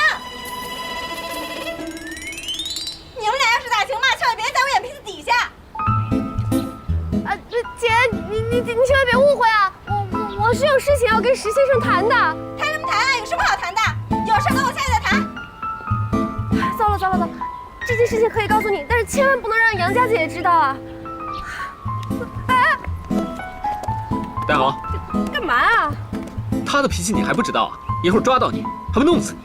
你们俩要是打情骂俏，也别在我眼皮子底下。啊，姐，你千万别误会啊！我是有事情要跟石先生谈的。谈什么谈啊？有什么好谈的？有事跟我现在谈。糟了，这件事情可以告诉你，但是千万不能让杨家姐姐知道啊！哎，戴好。干嘛啊？他的脾气你还不知道啊？一会儿抓到你，还不弄死你！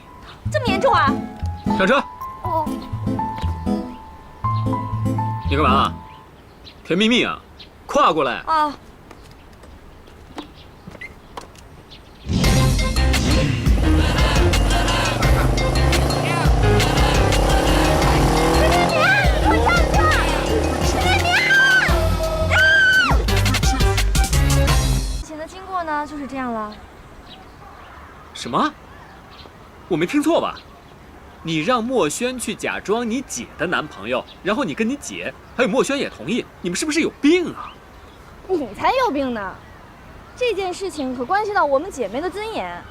这么严重啊？上车。哦。你干嘛？甜蜜蜜啊！跨过来。啊。就是这样了。什么？我没听错吧？你让墨轩去假装你姐的男朋友，然后你跟你姐还有墨轩也同意，你们是不是有病啊？你才有病呢！这件事情可关系到我们姐妹的尊严，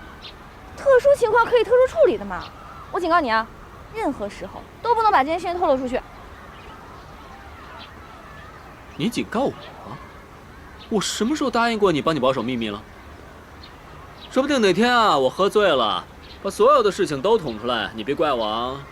特殊情况可以特殊处理的嘛。我警告你啊，任何时候都不能把这件事情透露出去。你警告我？我什么时候答应过你帮你保守秘密了？说不定哪天啊，我喝醉了，把所有的事情都捅出来，你别怪我啊。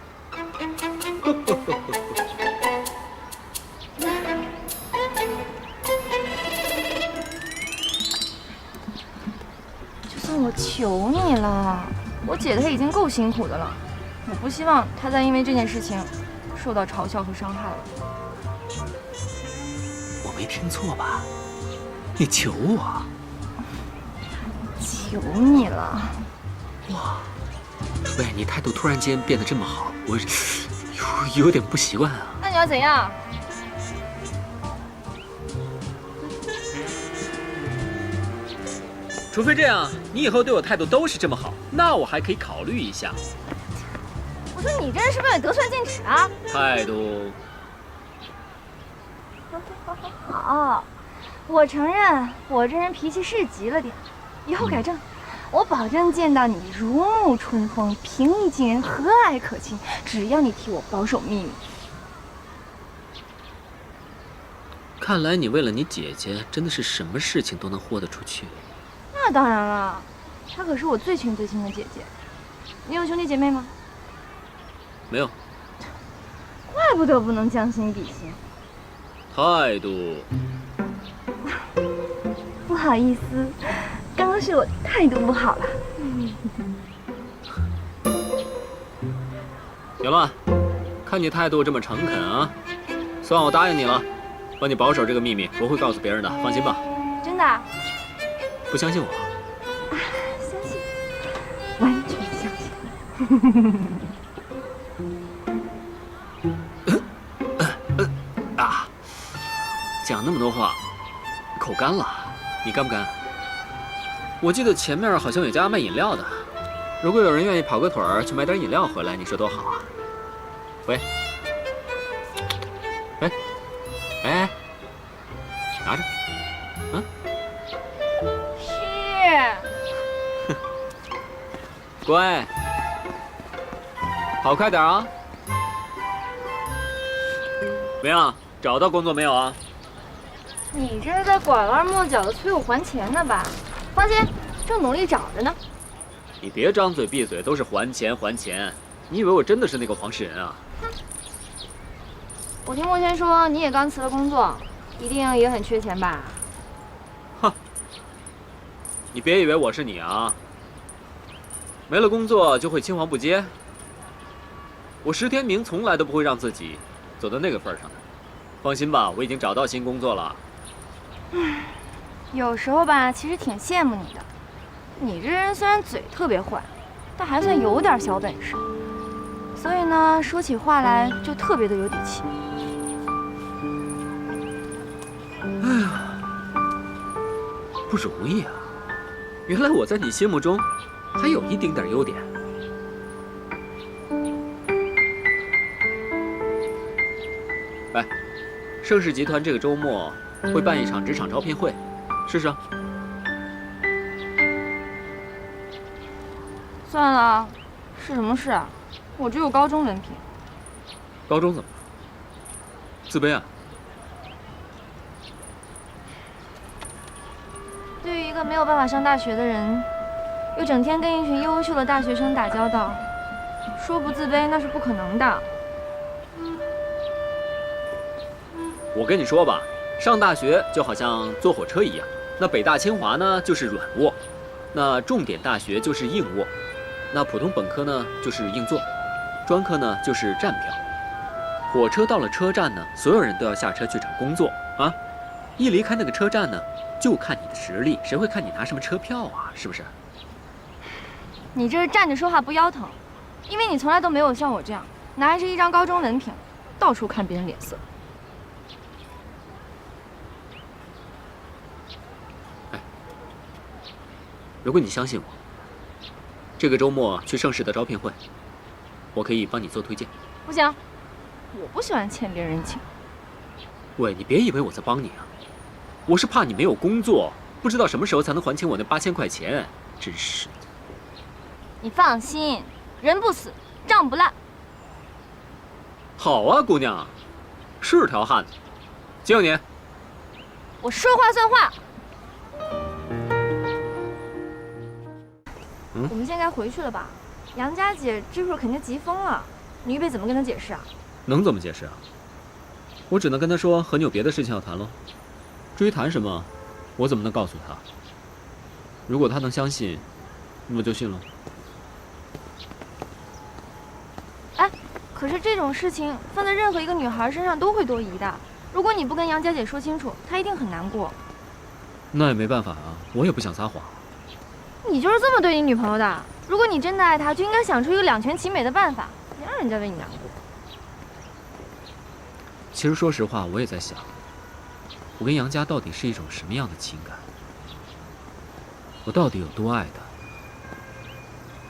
就算我求你了，我姐她已经够辛苦的了，我不希望她再因为这件事情受到嘲笑和伤害了。我没听错吧？你求我？求你了。哇，喂，你态度突然间变得这么好，我有点不习惯啊。那你要怎样？除非这样，你以后对我态度都是这么好，那我还可以考虑一下。我说你这人是不是得寸进尺啊？态度。好，我承认我这人脾气是急了点，以后改正。我保证见到你如沐春风，平易近人，和蔼可亲。只要你替我保守秘密。看来你为了你姐姐，真的是什么事情都能豁得出去。那当然了，她可是我最亲最亲的姐姐。你有兄弟姐妹吗？没有。怪不得不能将心比心。态度。不好意思，刚刚是我态度不好了。行了，看你态度这么诚恳啊，算我答应你了，帮你保守这个秘密，不会告诉别人的，放心吧。真的？不相信我？相信，完全相信。啊！讲那么多话，口干了，你干不干？我记得前面好像有家卖饮料的，如果有人愿意跑个腿儿去买点饮料回来，你说多好啊！喂，喂，哎，拿着，嗯，是。乖，跑快点啊！怎么样，找到工作没有啊？你这是在拐弯抹角的催我还钱呢吧？放心，正努力找着呢。你别张嘴闭嘴都是还钱还钱，你以为我真的是那个黄世仁啊？我听莫轩说你也刚辞了工作，一定也很缺钱吧？哼，你别以为我是你啊，没了工作就会青黄不接。我石天明从来都不会让自己走到那个份上的。放心吧，我已经找到新工作了。有时候吧，其实挺羡慕你的。你这人虽然嘴特别坏，但还算有点小本事，所以呢，说起话来就特别的有底气。哎呀，不容易啊！原来我在你心目中还有一丁点优点。来，盛世集团这个周末会办一场职场招聘会，试试。算了，是什么事啊？我只有高中文凭。高中怎么了？自卑啊？对于一个没有办法上大学的人，又整天跟一群优秀的大学生打交道，说不自卑那是不可能的。我跟你说吧，上大学就好像坐火车一样，那北大清华呢就是软卧，那重点大学就是硬卧，那普通本科呢就是硬座，专科呢就是站票。火车到了车站呢，所有人都要下车去找工作啊，一离开那个车站呢，就看你的实力，谁会看你拿什么车票啊？是不是？你这是站着说话不腰疼，因为你从来都没有像我这样拿着一张高中文凭，到处看别人脸色。如果你相信我，这个周末去盛世的招聘会，我可以帮你做推荐。不行，我不喜欢欠别人人情。喂，你别以为我在帮你啊，我是怕你没有工作，不知道什么时候才能还清我那8000块钱，真是。你放心，人不死，账不烂。好啊，姑娘，是条汉子，敬你。我说话算话。我们现在该回去了吧？杨佳姐这会儿肯定急疯了，你预备怎么跟她解释啊？能怎么解释啊？我只能跟她说和你有别的事情要谈喽。至于谈什么，我怎么能告诉她？如果她能相信，那么就信了。哎，可是这种事情放在任何一个女孩身上都会多疑的。如果你不跟杨佳姐说清楚，她一定很难过。那也没办法啊，我也不想撒谎。你就是这么对你女朋友的？如果你真的爱她，就应该想出一个两全其美的办法，别让人家为你难过。其实说实话，我也在想，我跟杨佳到底是一种什么样的情感？我到底有多爱她？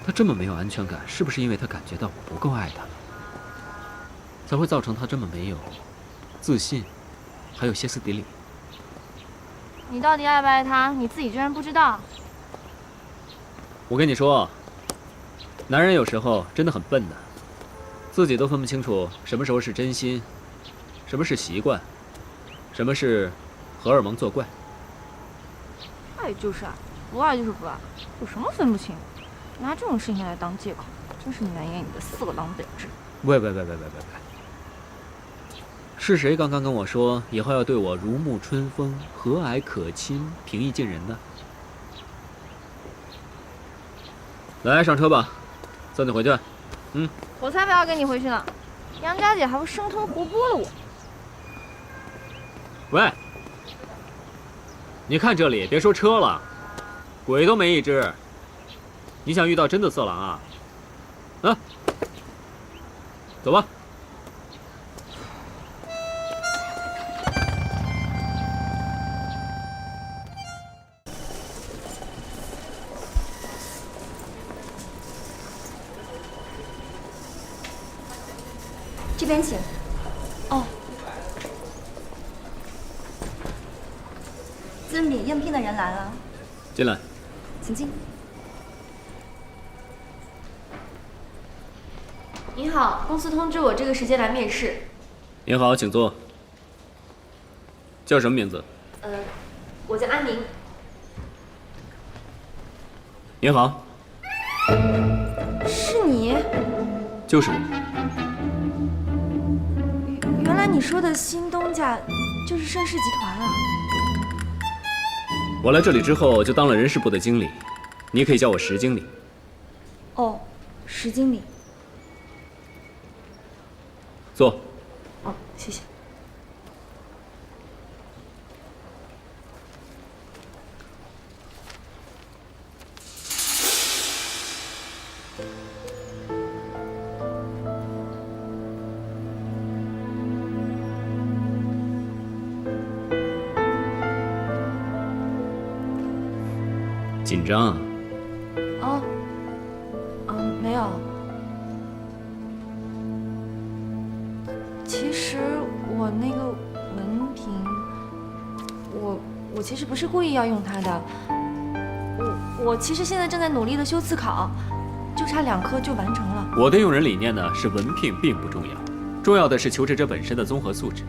她这么没有安全感，是不是因为她感觉到我不够爱她，才会造成她这么没有自信，还有歇斯底里？你到底爱不爱她，你自己居然不知道？我跟你说，男人有时候真的很笨的，自己都分不清楚什么时候是真心，什么是习惯，什么是荷尔蒙作怪。爱就是爱，不爱就是不爱，有什么分不清？拿这种事情来当借口，真是难掩你的色狼本质。喂，是谁刚刚跟我说以后要对我如沐春风、和蔼可亲、平易近人的？来，上车吧，送你回去。我才不要跟你回去呢，杨佳姐还会生吞活剥了我。喂，你看这里，别说车了，鬼都没一只。你想遇到真的色狼啊？啊，走吧。这边请。哦。自媒体应聘的人来了，进来。请进。您好，公司通知我这个时间来面试。您好，请坐。叫什么名字？我叫安宁。您好。是你？就是我。原来你说的新东家就是盛世集团啊！我来这里之后就当了人事部的经理，你可以叫我石经理。哦，石经理。坐。哦，谢谢。紧张啊？哦，没有。其实我那个文凭，我其实不是故意要用它的。我其实现在正在努力的修次考，就差2科就完成了。我的用人理念呢是文凭并不重要，重要的是求职者本身的综合素质。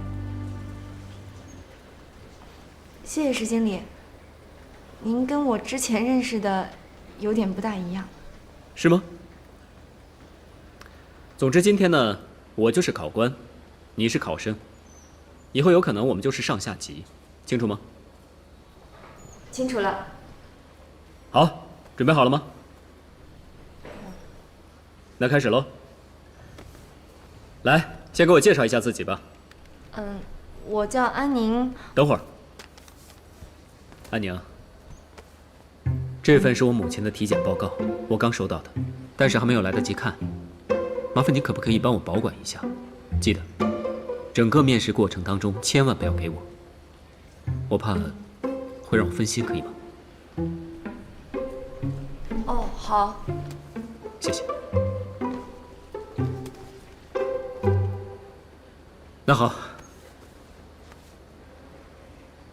谢谢石经理。您跟我之前认识的有点不大一样。是吗？总之今天呢，我就是考官，你是考生，以后有可能我们就是上下级，清楚吗？清楚了。好，准备好了吗？那开始喽。来，先给我介绍一下自己吧。我叫安宁。等会儿，安宁。这份是我母亲的体检报告，我刚收到的，但是还没有来得及看。麻烦你可不可以帮我保管一下？记得，整个面试过程当中千万不要给我，我怕会让我分心，可以吗？哦，好。谢谢。那好，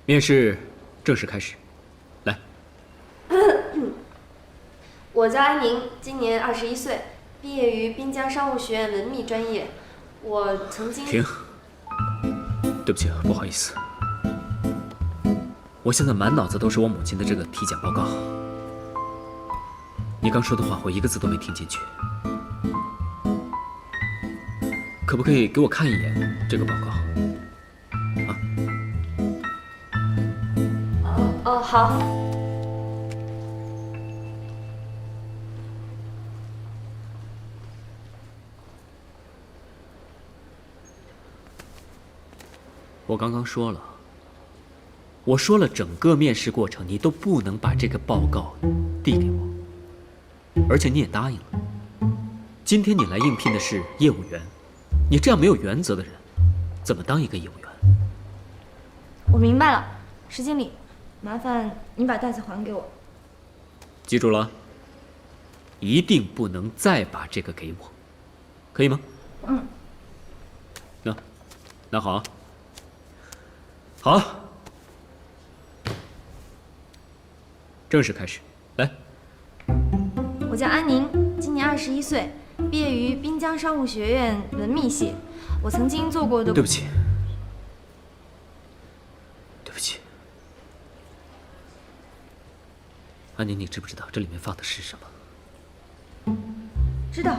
面试正式开始。来。我叫安宁，今年21岁，毕业于滨江商务学院文秘专业。我曾经……停！对不起，不好意思，我现在满脑子都是我母亲的这个体检报告。你刚说的话，我一个字都没听进去。可不可以给我看一眼这个报告？啊？好。我刚刚说了，我说了，整个面试过程你都不能把这个报告递给我，而且你也答应了。今天你来应聘的是业务员，你这样没有原则的人，怎么当一个业务员？我明白了，石经理，麻烦你把袋子还给我。记住了，一定不能再把这个给我，可以吗？那好。好，正式开始，来。我叫安宁，今年21岁，毕业于滨江商务学院文秘系。我曾经做过的……对不起，对不起，安宁，你知不知道这里面放的是什么？知道，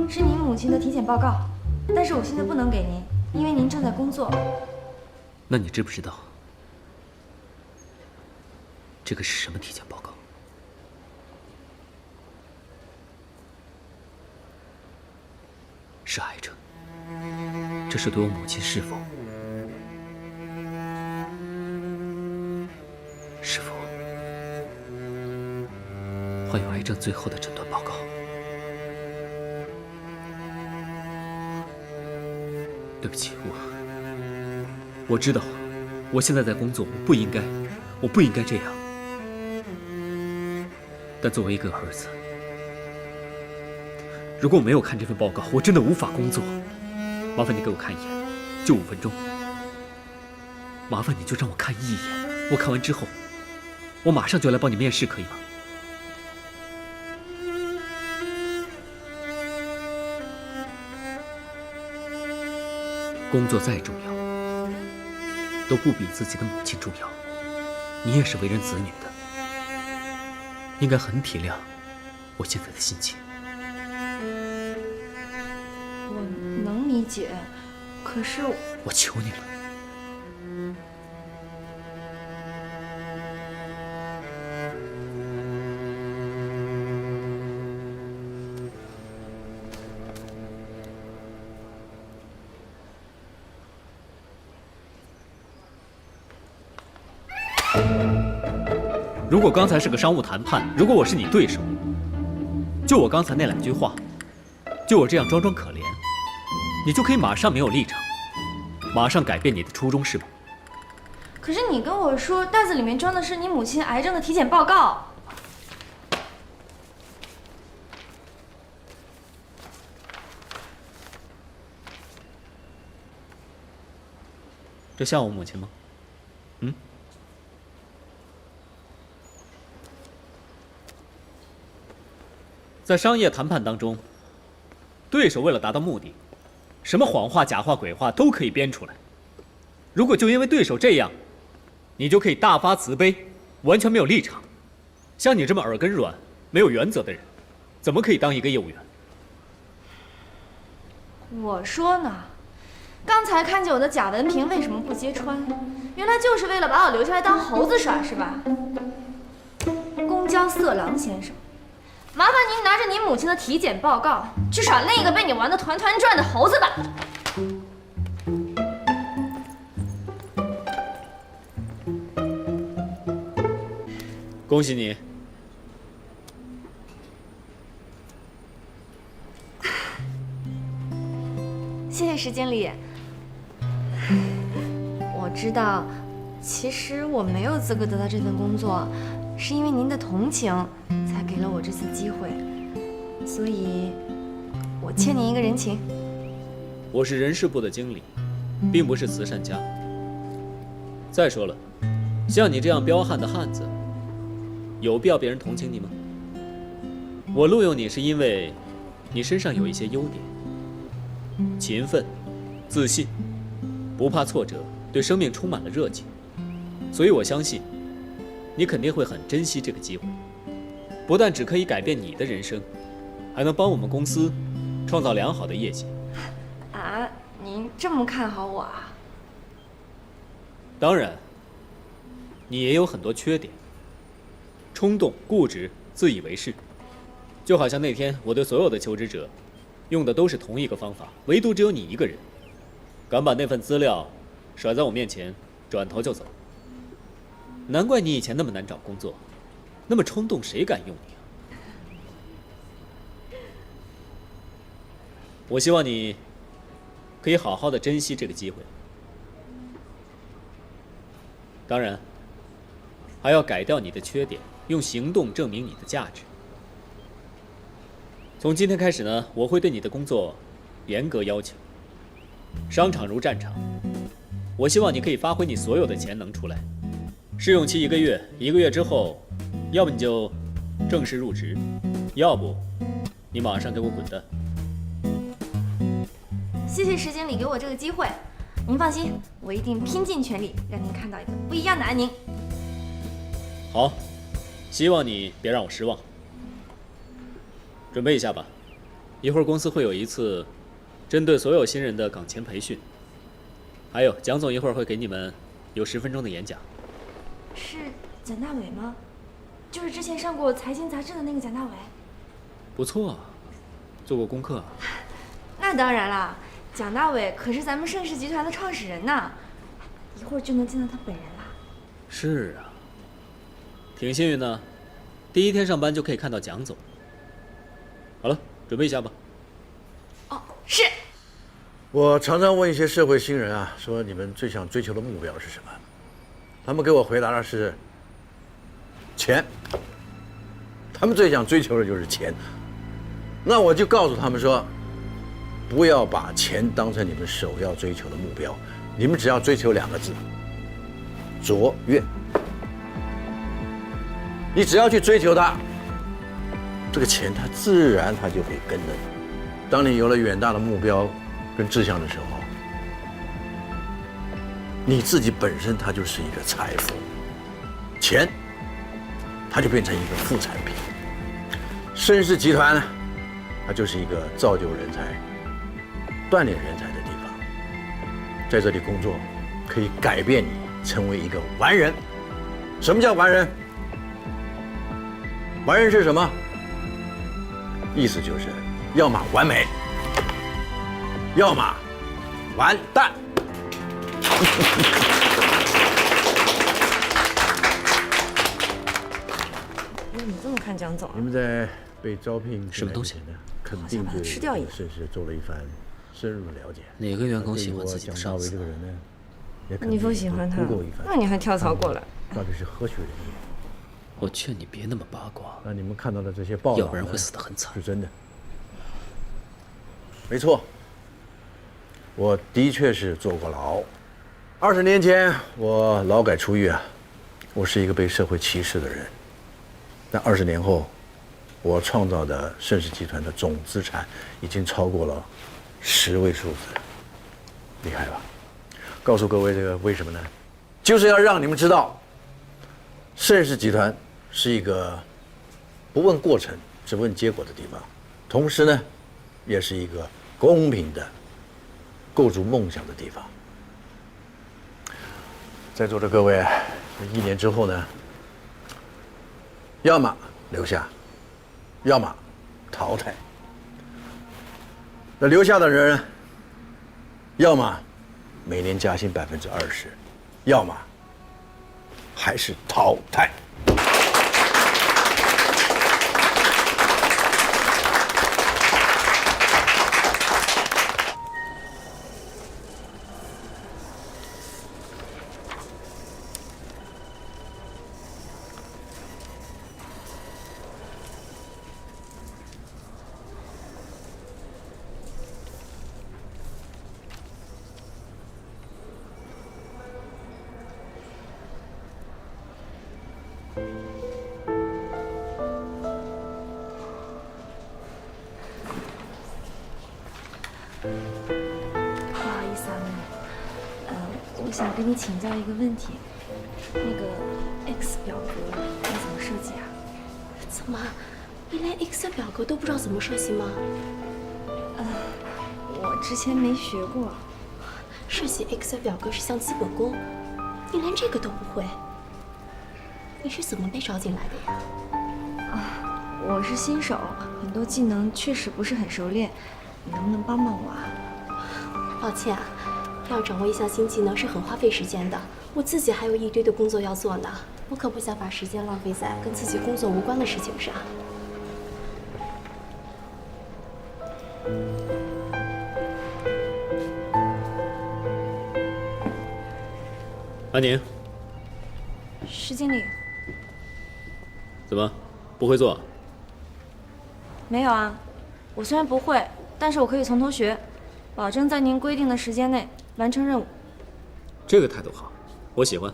是您母亲的体检报告，但是我现在不能给您，因为您正在工作。那你知不知道这个是什么体检报告？是癌症。这是对我母亲是否患有癌症最后的诊断报告。对不起，我知道，我现在在工作，我不应该这样。但作为一个儿子，如果我没有看这份报告，我真的无法工作。麻烦你给我看一眼，就5分钟。麻烦你就让我看一眼，我看完之后，我马上就来帮你面试，可以吗？工作再重要，都不比自己的母亲重要。你也是为人子女的，应该很体谅我现在的心情。我能理解，可是我求你了。如果刚才是个商务谈判，如果我是你对手，就我刚才那2句话，就我这样装装可怜，你就可以马上没有立场，马上改变你的初衷，是吗？可是你跟我说袋子里面装的是你母亲癌症的体检报告。这像我母亲吗？在商业谈判当中，对手为了达到目的，什么谎话、假话、鬼话都可以编出来。如果就因为对手这样，你就可以大发慈悲，完全没有立场。像你这么耳根软、没有原则的人，怎么可以当一个业务员？我说呢，刚才看见我的假文凭为什么不揭穿？原来就是为了把我留下来当猴子耍，是吧？公交色狼先生，麻烦您拿着您母亲的体检报告去耍另一个被你玩得团团转的猴子吧。恭喜你。谢谢石经理。我知道，其实我没有资格得到这份工作，是因为您的同情才给了我这次机会，所以我欠您一个人情。我是人事部的经理，并不是慈善家。再说了，像你这样彪悍的汉子，有必要别人同情你吗？我录用你是因为你身上有一些优点：勤奋、自信、不怕挫折，对生命充满了热情。所以我相信，你肯定会很珍惜这个机会，不但只可以改变你的人生，还能帮我们公司创造良好的业绩。啊，您这么看好我啊？当然，你也有很多缺点。冲动、固执、自以为是，就好像那天我对所有的求职者用的都是同一个方法，唯独只有你一个人敢把那份资料甩在我面前，转头就走。难怪你以前那么难找工作，那么冲动，谁敢用你啊？我希望你可以好好的珍惜这个机会，当然还要改掉你的缺点，用行动证明你的价值。从今天开始呢，我会对你的工作严格要求。商场如战场，我希望你可以发挥你所有的潜能出来。试用期1个月，1个月之后，要不你就正式入职，要不你马上给我滚蛋。谢谢石经理给我这个机会，您放心，我一定拼尽全力让您看到一个不一样的安宁。好，希望你别让我失望。准备一下吧，一会儿公司会有一次针对所有新人的岗前培训，还有蒋总一会儿会给你们有10分钟的演讲。是蒋大伟吗？就是之前上过财经杂志的那个蒋大伟。不错，做过功课。那当然啦，蒋大伟可是咱们盛世集团的创始人呢，一会儿就能见到他本人啦。是啊，挺幸运的，第一天上班就可以看到蒋总。好了，准备一下吧。哦，是。我常常问一些社会新人啊，说你们最想追求的目标是什么？他们给我回答的是钱。他们最想追求的就是钱。那我就告诉他们说，不要把钱当成你们首要追求的目标，你们只要追求2个字：卓越。你只要去追求它，这个钱它自然它就会跟着你。当你有了远大的目标跟志向的时候，你自己本身它就是一个财富，钱它就变成一个副产品。盛世集团呢，它就是一个造就人才、锻炼人才的地方。在这里工作，可以改变你成为一个完人。什么叫完人？完人是什么？意思就是，要么完美，要么完蛋。你这么看蒋总？你们在被招聘什么东西？肯定对吃掉一个。盛世做了一番深入的了解。哪个员工喜欢自己的蒋大为上司？这个人呢，也肯定你不喜欢他估过一番，那你还跳槽过来？到底是何许人也？我劝你别那么八卦。那你们看到的这些报道，要不然会死得很惨。是真的。没错，我的确是坐过牢。20年前我劳改出狱啊，我是一个被社会歧视的人。但20年后，我创造的盛世集团的总资产已经超过了10位数字，厉害吧？告诉各位这个为什么呢？就是要让你们知道，盛世集团是一个不问过程只问结果的地方，同时呢，也是一个公平的构筑梦想的地方。在座的各位，1年之后呢，要么留下，要么淘汰。那留下的人，要么每年加薪20%，要么还是淘汰。不好意思啊，妹妹，我想跟你请教一个问题，那个 X 表格你怎么设计啊？怎么，你连 Excel 表格都不知道怎么设计吗？我之前没学过。设计 Excel 表格是项基本功，你连这个都不会，你是怎么被招进来的呀？我是新手，很多技能确实不是很熟练，你能不能帮帮我啊？抱歉啊，要掌握一项新技能是很花费时间的，我自己还有一堆的工作要做呢，我可不想把时间浪费在跟自己工作无关的事情上。安宁，石经理，怎么不会做？没有啊，我虽然不会，但是我可以从头学，保证在您规定的时间内完成任务。这个态度好，我喜欢。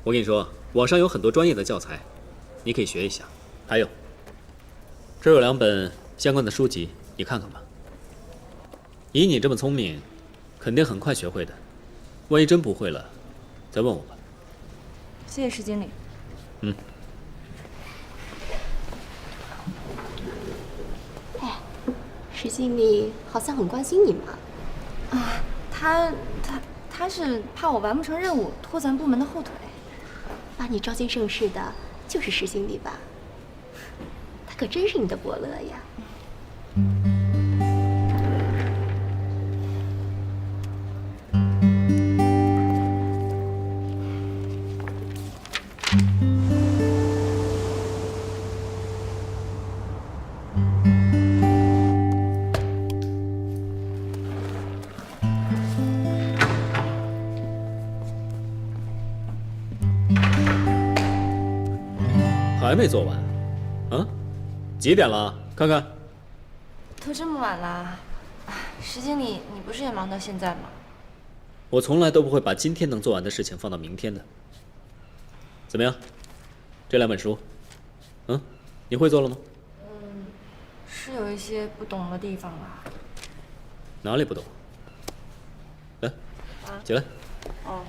我跟你说，网上有很多专业的教材，你可以学一下。还有，这有2本相关的书籍，你看看吧。以你这么聪明，肯定很快学会的。万一真不会了，再问我吧。谢谢石经理。嗯。哎，石经理好像很关心你嘛。啊，他是怕我完不成任务，拖咱部门的后腿。把你招进盛世的就是石经理吧？他可真是你的伯乐呀。还没做完？啊？几点了？看看。都这么晚了，石经理，你不是也忙到现在吗？我从来都不会把今天能做完的事情放到明天的。怎么样？这2本书，你会做了吗？是有一些不懂的地方吧。哪里不懂？来，起来。哦。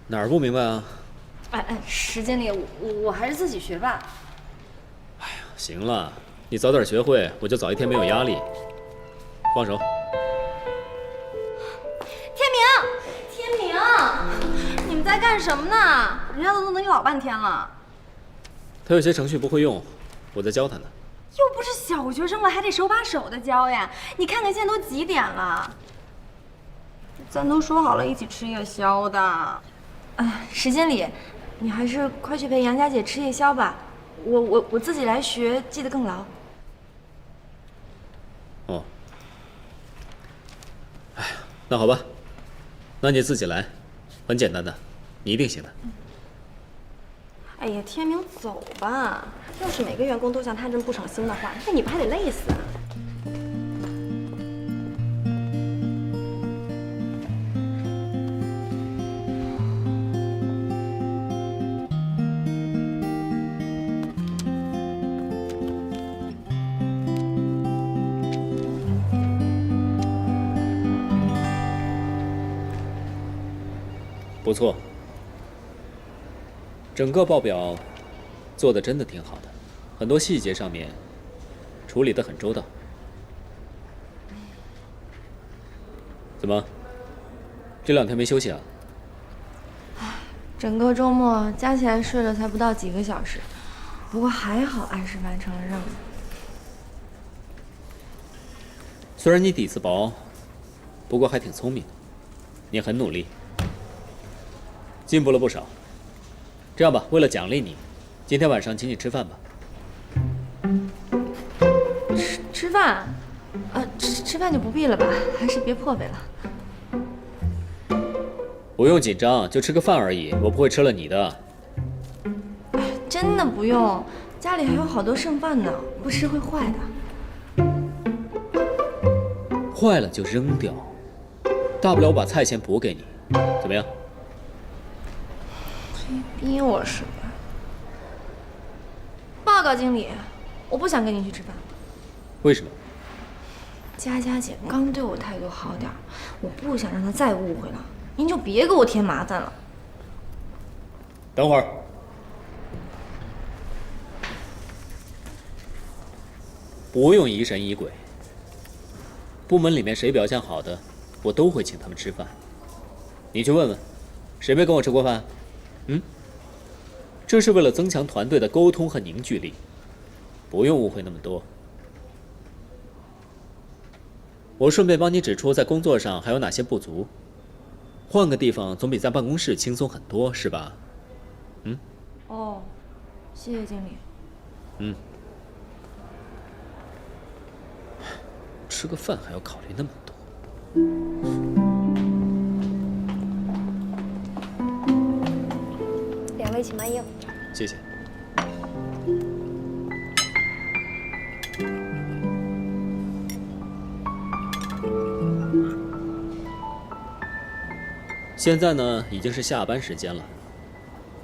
哪儿不明白啊？石经理，我还是自己学吧。行了，你早点学会，我就早一天没有压力。放手。天明，你们在干什么呢？人家都等你老半天了。他有些程序不会用，我在教他呢。又不是小学生了，还得手把手的教呀。你看看现在都几点了？咱都说好了一起吃夜宵的。石经理，你还是快去陪杨家姐吃夜宵吧。我自己来学，记得更牢。哦。哎呀，那好吧，那你自己来，很简单的，你一定行的。哎呀，天明，走吧。要是每个员工都像他这么不省心的话，那你不还得累死啊？不错，整个报表做的真的挺好的，很多细节上面处理得很周到。怎么，这2天没休息啊？整个周末加起来睡了才不到几个小时，不过还好按时完成了任务。虽然你底子薄，不过还挺聪明的，你很努力。进步了不少。这样吧，为了奖励你，今天晚上请你吃饭吧。吃饭？吃饭就不必了吧，还是别破费了。不用紧张，就吃个饭而已，我不会吃了你的。真的不用，家里还有好多剩饭呢，不吃会坏的。坏了就扔掉，大不了我把菜钱补给你，怎么样？逼我是吧？报告经理，我不想跟你去吃饭。为什么？佳佳姐刚对我态度好点，我不想让她再误会了。您就别给我添麻烦了。等会儿，不用疑神疑鬼。部门里面谁表现好的，我都会请他们吃饭。你去问问，谁没跟我吃过饭？这是为了增强团队的沟通和凝聚力，不用误会那么多。我顺便帮你指出在工作上还有哪些不足，换个地方总比在办公室轻松很多，是吧？哦，谢谢经理。吃个饭还要考虑那么多。2位请慢用。谢谢。现在呢，已经是下班时间了。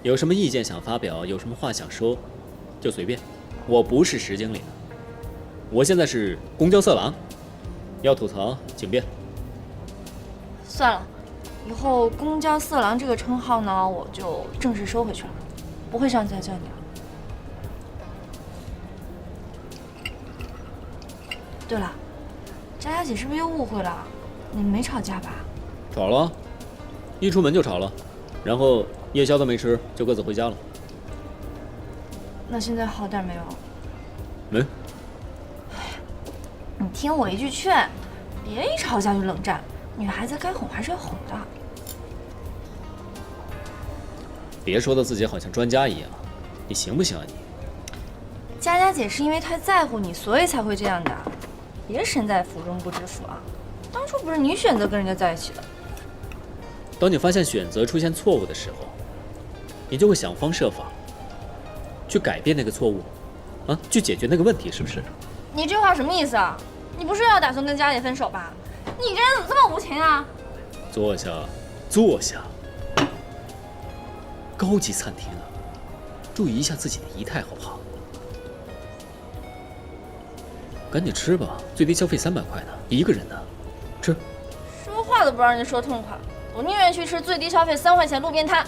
有什么意见想发表，有什么话想说，就随便。我不是石经理的，我现在是公交色狼。要吐槽，请便。算了，以后公交色狼这个称号呢，我就正式收回去了，不会上去再叫你了。对了，佳佳姐是不是又误会了？你们没吵架吧？吵了，一出门就吵了，然后夜宵都没吃，就各自回家了。那现在好点没有？没。你听我一句劝，别一吵架就冷战，女孩子该哄还是要哄的。别说的自己好像专家一样，你行不行啊你？佳佳姐是因为太在乎你，所以才会这样的。别身在福中不知福啊！当初不是你选择跟人家在一起的。当你发现选择出现错误的时候，你就会想方设法去改变那个错误，啊，去解决那个问题，是不是？你这话什么意思啊？你不是要打算跟佳姐分手吧？你这人怎么这么无情啊？坐下，坐下。高级餐厅啊，注意一下自己的仪态，好不好？赶紧吃吧，最低消费300块呢，一个人呢，吃。说话都不让人说痛快，我宁愿去吃最低消费3块钱路边摊。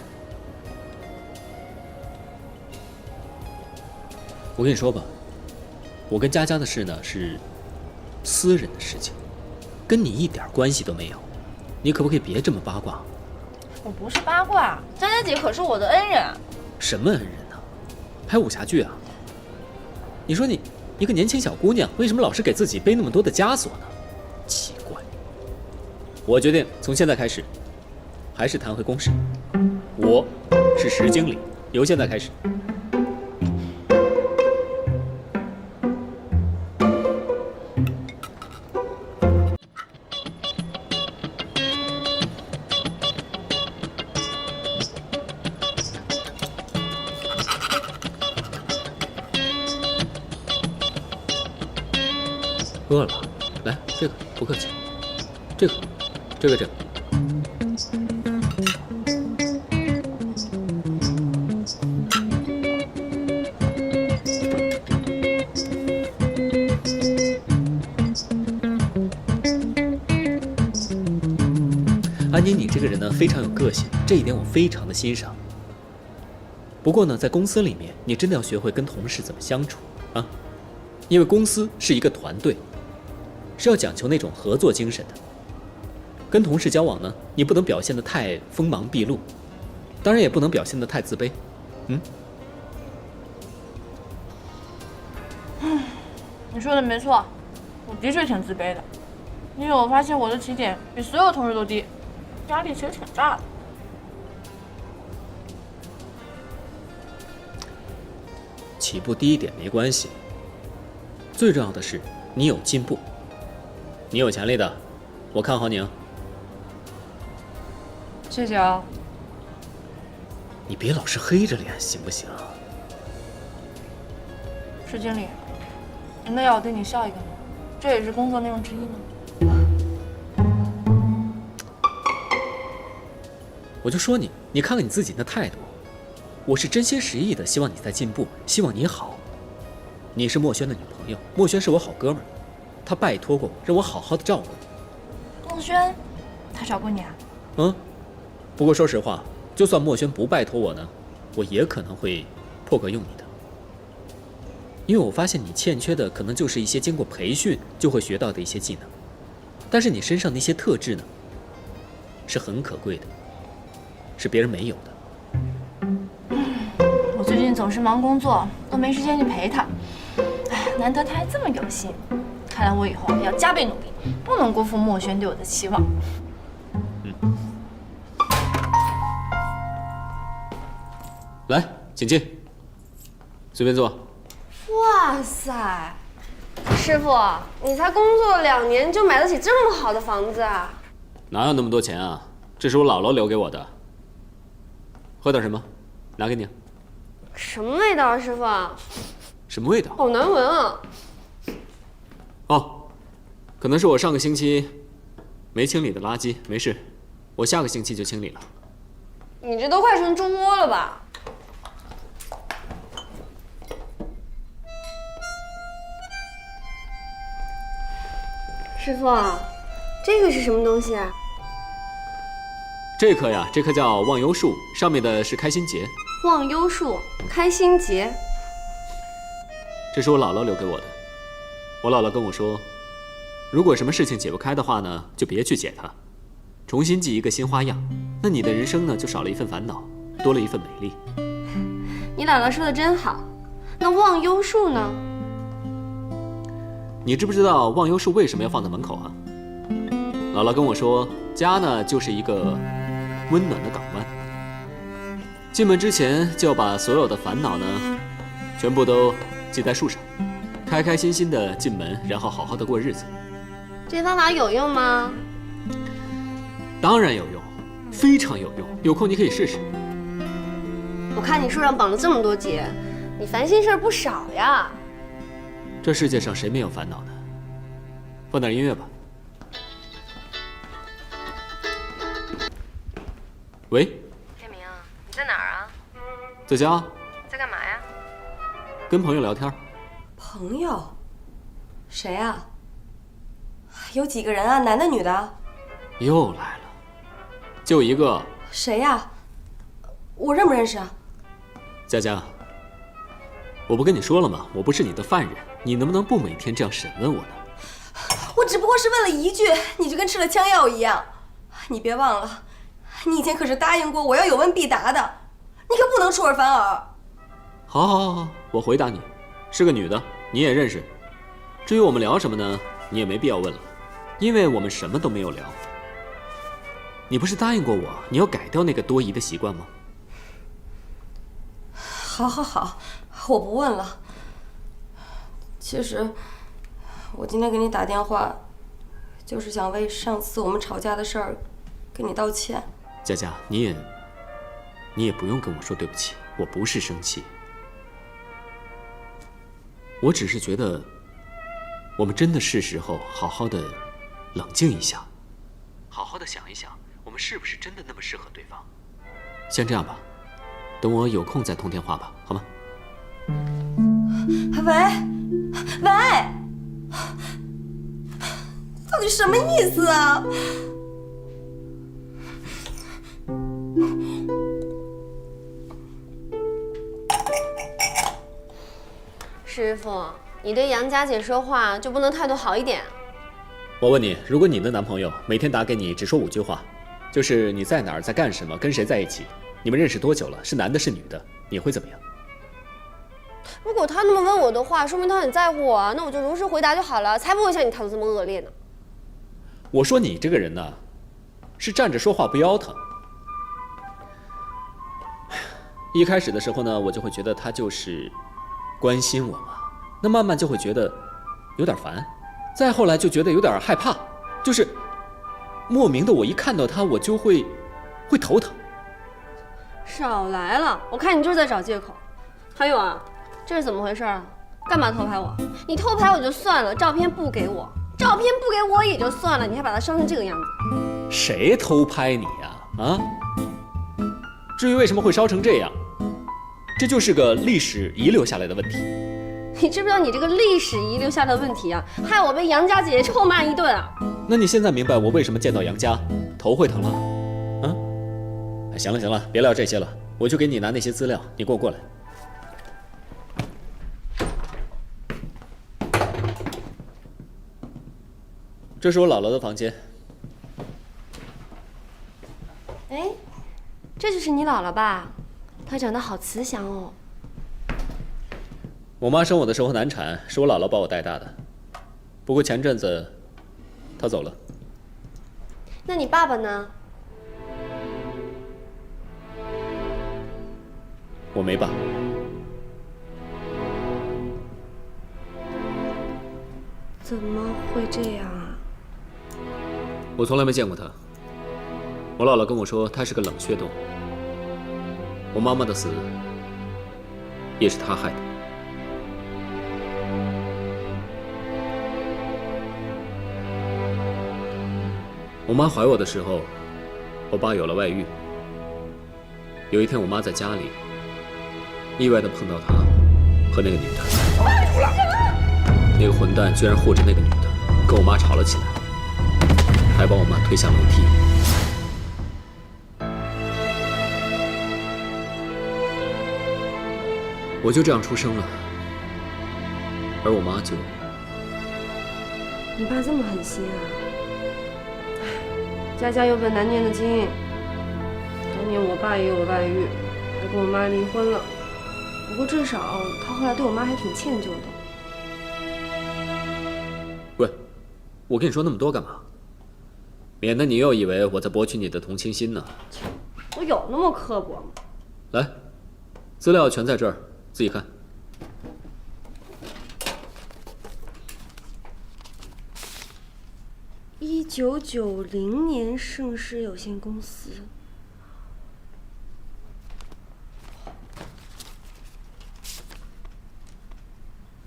我跟你说吧，我跟佳佳的事呢是私人的事情，跟你一点关系都没有，你可不可以别这么八卦？我不是八卦，佳佳姐可是我的恩人。什么恩人呢？拍武侠剧啊？你说你一个年轻小姑娘，为什么老是给自己背那么多的枷锁呢？奇怪。我决定从现在开始，还是谈回公事。我是石经理，由现在开始。饿了，来这个，不客气。这个。安妮，你这个人呢非常有个性，这一点我非常的欣赏。不过呢，在公司里面，你真的要学会跟同事怎么相处啊，因为公司是一个团队。是要讲求那种合作精神的。跟同事交往呢，你不能表现得太锋芒毕露，当然也不能表现得太自卑。你说的没错，我的确挺自卑的，因为我发现我的起点比所有同事都低，压力其实挺大的。起步低一点没关系，最重要的是你有进步。你有潜力的，我看好你啊！谢谢啊。你别老是黑着脸，行不行？石经理，那要我对你笑一个吗？这也是工作内容之一呢。我就说你看看你自己的态度，我是真心实意的希望你在进步，希望你好。你是墨轩的女朋友，墨轩是我好哥们儿。他拜托过我，让我好好的照顾你。墨轩，他找过你啊？不过说实话，就算墨轩不拜托我呢，我也可能会破格用你的。因为我发现你欠缺的可能就是一些经过培训就会学到的一些技能，但是你身上那些特质呢，是很可贵的，是别人没有的。我最近总是忙工作，都没时间去陪他。哎，难得他还这么有心。看来我以后要加倍努力，不能辜负墨轩对我的期望。来，请进，随便坐。哇塞，师傅，你才工作2年就买得起这么好的房子啊？哪有那么多钱啊？这是我姥姥留给我的。喝点什么？拿给你。什么味道啊，师傅？什么味道？好难闻啊！哦，可能是我上个星期没清理的垃圾，没事，我下个星期就清理了。你这都快成猪窝了吧？师傅，这个是什么东西啊？这棵呀，这棵叫忘忧树，上面的是开心结。忘忧树，开心结。这是我姥姥留给我的。我姥姥跟我说，如果什么事情解不开的话呢，就别去解它，重新记一个新花样，那你的人生呢就少了一份烦恼，多了一份美丽。你姥姥说的真好。那忘忧树呢？你知不知道忘忧树为什么要放在门口啊？姥姥跟我说，家呢就是一个温暖的港湾，进门之前就要把所有的烦恼呢，全部都系在树上，开开心心的进门，然后好好的过日子。这方法有用吗？当然有用，非常有用，有空你可以试试。我看你树上绑了这么多结，你烦心事儿不少呀。这世界上谁没有烦恼呢？放点音乐吧。喂，天明，你在哪儿啊？在家。在干嘛呀？跟朋友聊天。朋友？谁啊？有几个人啊？男的女的？又来了，就一个。谁呀？我认不认识啊？佳佳，我不跟你说了吗？我不是你的犯人，你能不能不每天这样审问我呢？我只不过是问了一句，你就跟吃了枪药一样。你别忘了，你以前可是答应过我要有问必答的，你可不能出尔反尔。好，我回答你，是个女的，你也认识。至于我们聊什么呢，你也没必要问了，因为我们什么都没有聊。你不是答应过我，你要改掉那个多疑的习惯吗？好，我不问了。其实，我今天给你打电话，就是想为上次我们吵架的事儿跟你道歉。佳佳，你也不用跟我说对不起，我不是生气，我只是觉得，我们真的是时候好好的冷静一下，好好的想一想，我们是不是真的那么适合对方？先这样吧，等我有空再通电话吧，好吗？喂，到底什么意思啊？师傅，你对杨佳姐说话就不能态度好一点？我问你，如果你的男朋友每天打给你只说5句话，就是你在哪儿，在干什么，跟谁在一起，你们认识多久了，是男的是女的，你会怎么样？如果他那么问我的话，说明他很在乎我啊，那我就如实回答就好了，才不会像你态度这么恶劣呢。我说你这个人呢，是站着说话不腰疼。一开始的时候呢，我就会觉得他就是关心我嘛，那慢慢就会觉得有点烦，再后来就觉得有点害怕，就是莫名的，我一看到他我就会头疼。少来了，我看你就是在找借口。还有啊，这是怎么回事啊？干嘛偷拍我？你偷拍我就算了，照片不给我也就算了，你还把它烧成这个样子。谁偷拍你呀？啊？至于为什么会烧成这样，这就是个历史遗留下来的问题。你知不知道你这个历史遗留下的问题啊，害我被杨家姐姐臭骂一顿啊！那你现在明白我为什么见到杨家头会疼了？啊？哎，行了，别聊这些了，我去给你拿那些资料，你给我过来。这是我姥姥的房间。哎，这就是你姥姥吧？她长得好慈祥哦。我妈生我的时候难产，是我姥姥把我带大的。不过前阵子，她走了。那你爸爸呢？我没爸。怎么会这样啊？我从来没见过他。我姥姥跟我说，他是个冷血动物。我妈妈的死，也是他害的。我妈怀我的时候，我爸有了外遇。有一天，我妈在家里，意外地碰到他和那个女的。那个混蛋居然护着那个女的，跟我妈吵了起来，还把我妈推下楼梯。我就这样出生了，而我妈就……你爸这么狠心啊！家家有本难念的经，当年我爸也有外遇，还跟我妈离婚了。不过至少他后来对我妈还挺歉疚的。喂，我跟你说那么多干嘛？免得你又以为我在博取你的同情心呢。我有那么刻薄吗？来，资料全在这儿，自己看。1990年盛世有限公司。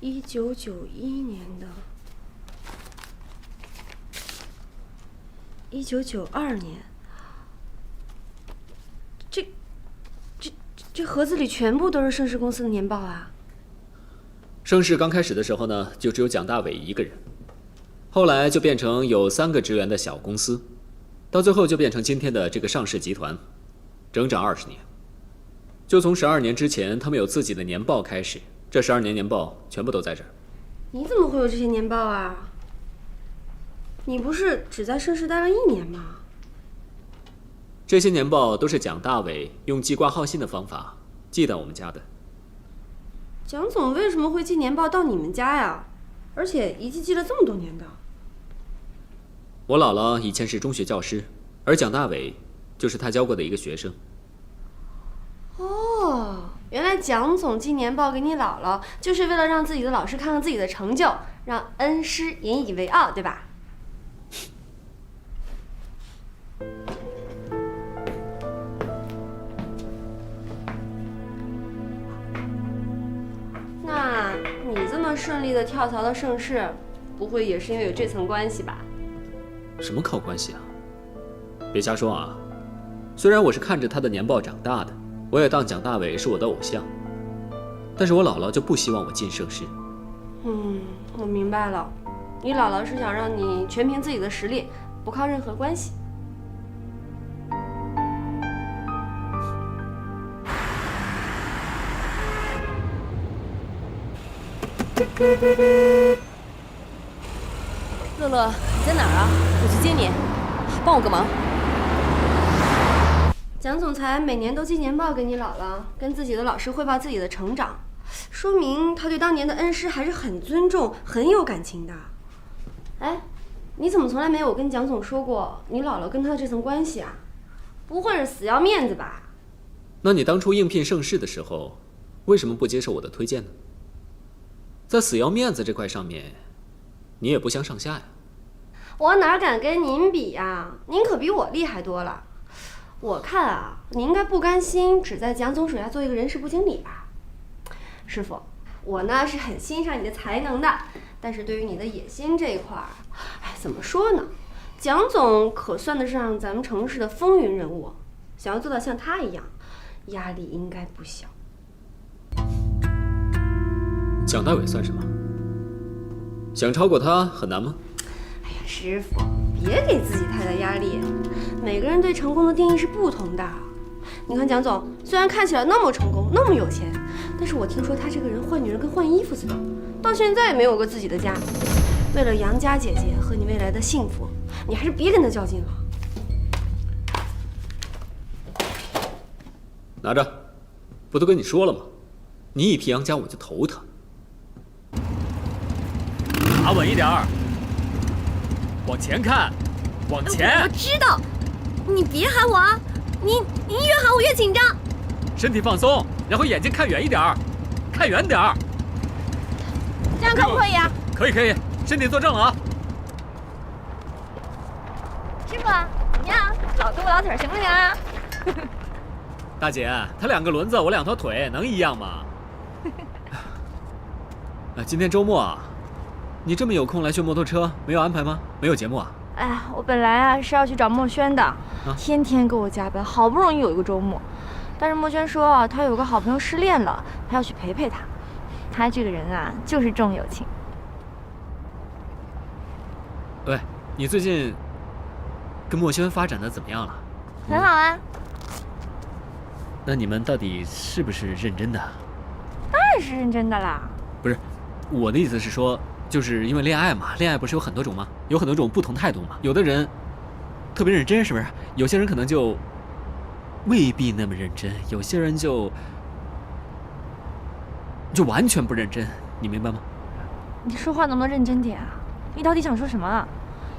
1991年的，1992年，这盒子里全部都是盛世公司的年报啊！盛世刚开始的时候呢，就只有蒋大伟一个人，后来就变成有3个职员的小公司，到最后就变成今天的这个上市集团，整整20年。就从12年之前他们有自己的年报开始，这12年年报全部都在这儿。你怎么会有这些年报啊？你不是只在盛世待了1年吗？这些年报都是蒋大伟用寄挂号信的方法寄到我们家的。蒋总为什么会寄年报到你们家呀？而且一寄寄了这么多年的。我姥姥以前是中学教师，而蒋大伟就是她教过的一个学生。哦，原来蒋总寄年报给你姥姥，就是为了让自己的老师看看自己的成就，让恩师引以为傲，对吧？那你这么顺利的跳槽到盛世，不会也是因为有这层关系吧？什么靠关系啊？别瞎说啊！虽然我是看着他的年报长大的，我也当蒋大伟是我的偶像，但是我姥姥就不希望我进盛世。我明白了，你姥姥是想让你全凭自己的实力，不靠任何关系。乐乐，你在哪儿啊？我去接你，帮我个忙。蒋总裁每年都寄年报给你姥姥，跟自己的老师汇报自己的成长，说明他对当年的恩师还是很尊重、很有感情的。哎，你怎么从来没有跟蒋总说过你姥姥跟他的这层关系啊？不会是死要面子吧？那你当初应聘盛世的时候，为什么不接受我的推荐呢？在死要面子这块上面，你也不相上下呀。我哪敢跟您比呀？您可比我厉害多了。我看啊，你应该不甘心只在蒋总手下做一个人事部经理吧？师傅，我呢是很欣赏你的才能的，但是对于你的野心这一块儿，怎么说呢？蒋总可算得上咱们城市的风云人物，想要做到像他一样，压力应该不小。蒋大伟算什么？想超过他很难吗？哎呀，师傅，别给自己太大压力。每个人对成功的定义是不同的。你看蒋总，虽然看起来那么成功，那么有钱，但是我听说他这个人换女人跟换衣服似的，到现在也没有个自己的家。为了杨家姐姐和你未来的幸福，你还是别跟他较劲了。拿着，不都跟你说了吗？你一提杨家我就头疼。打稳一点儿，往前看，往前。我知道，你别喊我啊！你越喊我越紧张。身体放松，然后眼睛看远一点儿，看远点儿。这样可不可以啊？可以，身体坐正了啊！师傅，怎么样？老胳膊老腿行不行啊？大姐，他2个轮子，我2条腿，能一样吗？今天周末啊，你这么有空来学摩托车，没有安排吗？没有节目啊？哎呀，我本来啊是要去找墨轩的，天天给我加班，好不容易有一个周末，但是墨轩说啊，他有个好朋友失恋了，他要去陪陪他。他这个人啊，就是重友情。喂，你最近跟墨轩发展的怎么样了？很好啊。那你们到底是不是认真的？当然是认真的啦。不是，我的意思是说，就是因为恋爱嘛，恋爱不是有很多种吗？有很多种不同态度嘛。有的人特别认真，是不是？有些人可能就未必那么认真，有些人就完全不认真，你明白吗？你说话能不能认真点啊？你到底想说什么啊？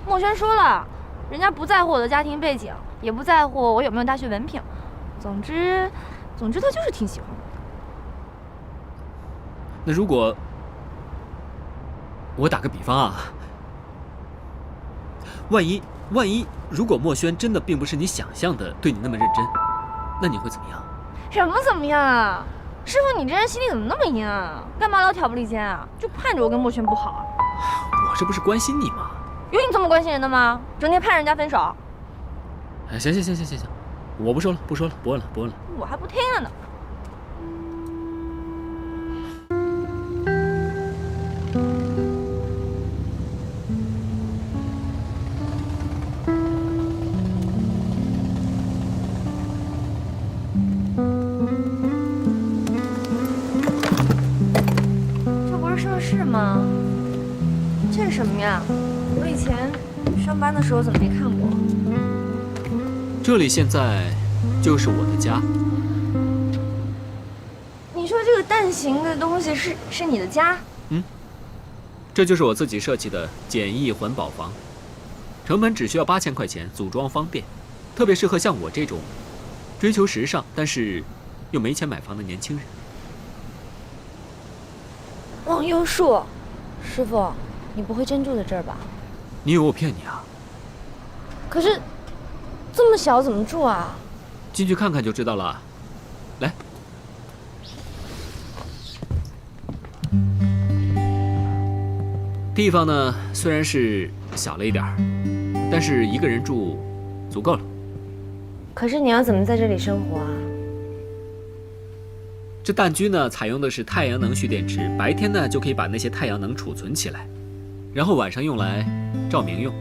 墨轩说了，人家不在乎我的家庭背景，也不在乎我有没有大学文凭，总之他就是挺喜欢我的。那如果我打个比方啊，万一如果墨轩真的并不是你想象的对你那么认真，那你会怎么样？什么怎么样啊？师傅，你这人心里怎么那么阴暗啊？干嘛老挑拨离间啊？就盼着我跟墨轩不好啊？我这不是关心你吗？有你这么关心人的吗？整天盼人家分手。哎，行，我不说了，不问了。我还不听了呢。这不是涉事吗？这是什么呀？我以前上班的时候怎么没看过？这里现在就是我的家。你说这个蛋形的东西是你的家？这就是我自己设计的简易环保房，成本只需要8000块钱，组装方便，特别适合像我这种追求时尚但是又没钱买房的年轻人。忘忧树，师傅，你不会真住在这儿吧？你以为我骗你啊？可是这么小怎么住啊？进去看看就知道了。来，地方呢虽然是小了一点儿，但是一个人住足够了。可是你要怎么在这里生活啊？这蛋居呢采用的是太阳能蓄电池，白天呢就可以把那些太阳能储存起来，然后晚上用来照明用。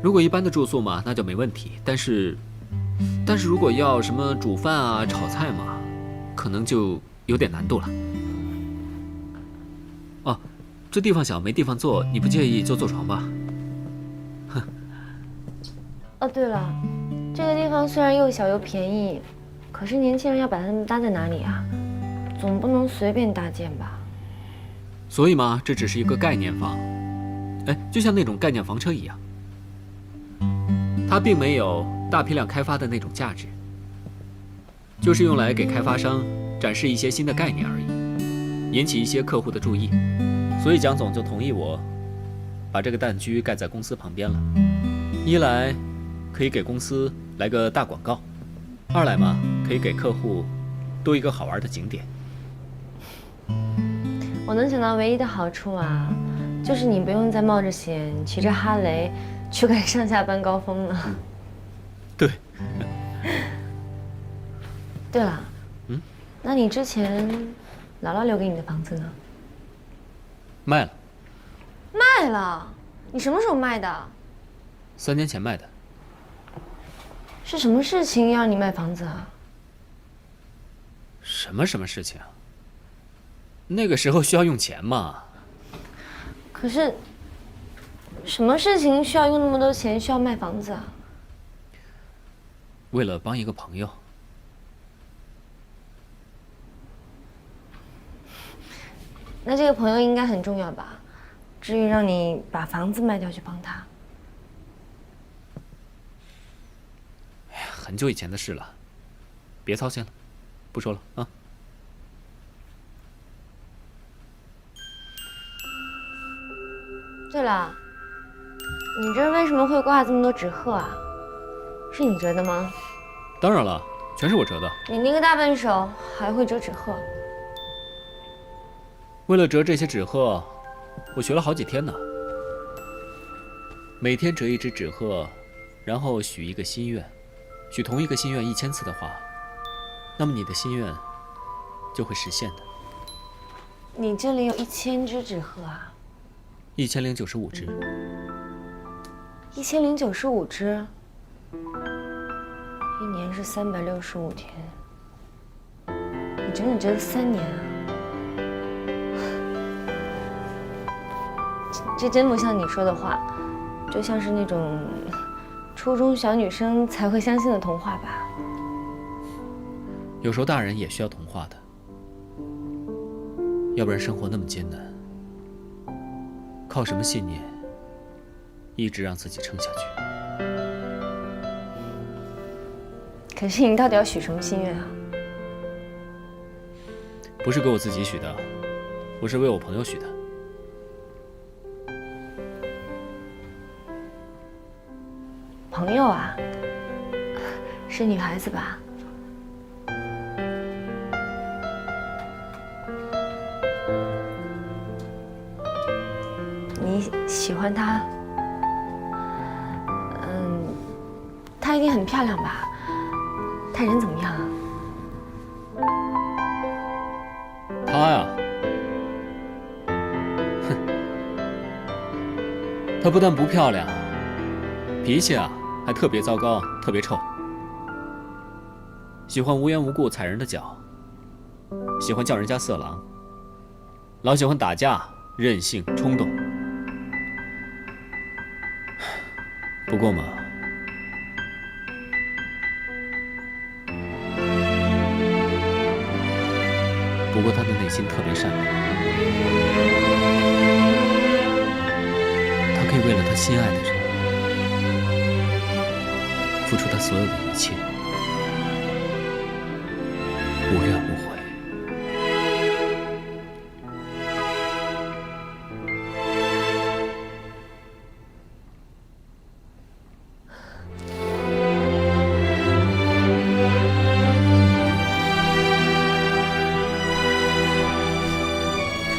如果一般的住宿嘛，那就没问题。但是如果要什么煮饭啊、炒菜嘛，可能就有点难度了。哦，这地方小，没地方坐，你不介意就坐床吧？哼。哦，对了，这个地方虽然又小又便宜，可是年轻人要把它们搭在哪里啊？总不能随便搭建吧？所以嘛，这只是一个概念房，哎，就像那种概念房车一样，它并没有大批量开发的那种价值，就是用来给开发商展示一些新的概念而已，引起一些客户的注意。所以蒋总就同意我把这个蛋居盖在公司旁边了，一来可以给公司来个大广告，二来嘛可以给客户多一个好玩的景点。我能想到唯一的好处啊，就是你不用再冒着险骑着哈雷去赶上下班高峰了。对。对了，那你之前姥姥留给你的房子呢？卖了。卖了？你什么时候卖的？3年前卖的。是什么事情要你卖房子啊？什么事情啊？那个时候需要用钱嘛。可是，什么事情需要用那么多钱，需要卖房子啊？为了帮一个朋友。那这个朋友应该很重要吧？至于让你把房子卖掉去帮他？哎呀，很久以前的事了，别操心了，不说了啊。对了，你这为什么会挂这么多纸鹤啊？是你折的吗？当然了，全是我折的。你那个大笨手还会折纸鹤？为了折这些纸鹤，我学了好几天呢。每天折一只纸鹤，然后许一个心愿，许同一个心愿1000次的话，那么你的心愿就会实现的。你这里有1000只纸鹤啊？1095只。1095只，一年是365天，你整整折了3年啊！这真不像你说的话，就像是那种初中小女生才会相信的童话吧？有时候大人也需要童话的，要不然生活那么艰难。靠什么信念一直让自己撑下去？可是你到底要许什么心愿啊？不是给我自己许的，我是为我朋友许的。朋友啊？是女孩子吧？喜欢她。她一定很漂亮吧？她人怎么样啊？她呀，哼，她不但不漂亮，脾气啊还特别糟糕，特别臭。喜欢无缘无故踩人的脚，喜欢叫人家色狼，老喜欢打架，任性冲动。不过嘛，他的内心特别善良，他可以为了他心爱的人付出他所有的一切，无怨无悔。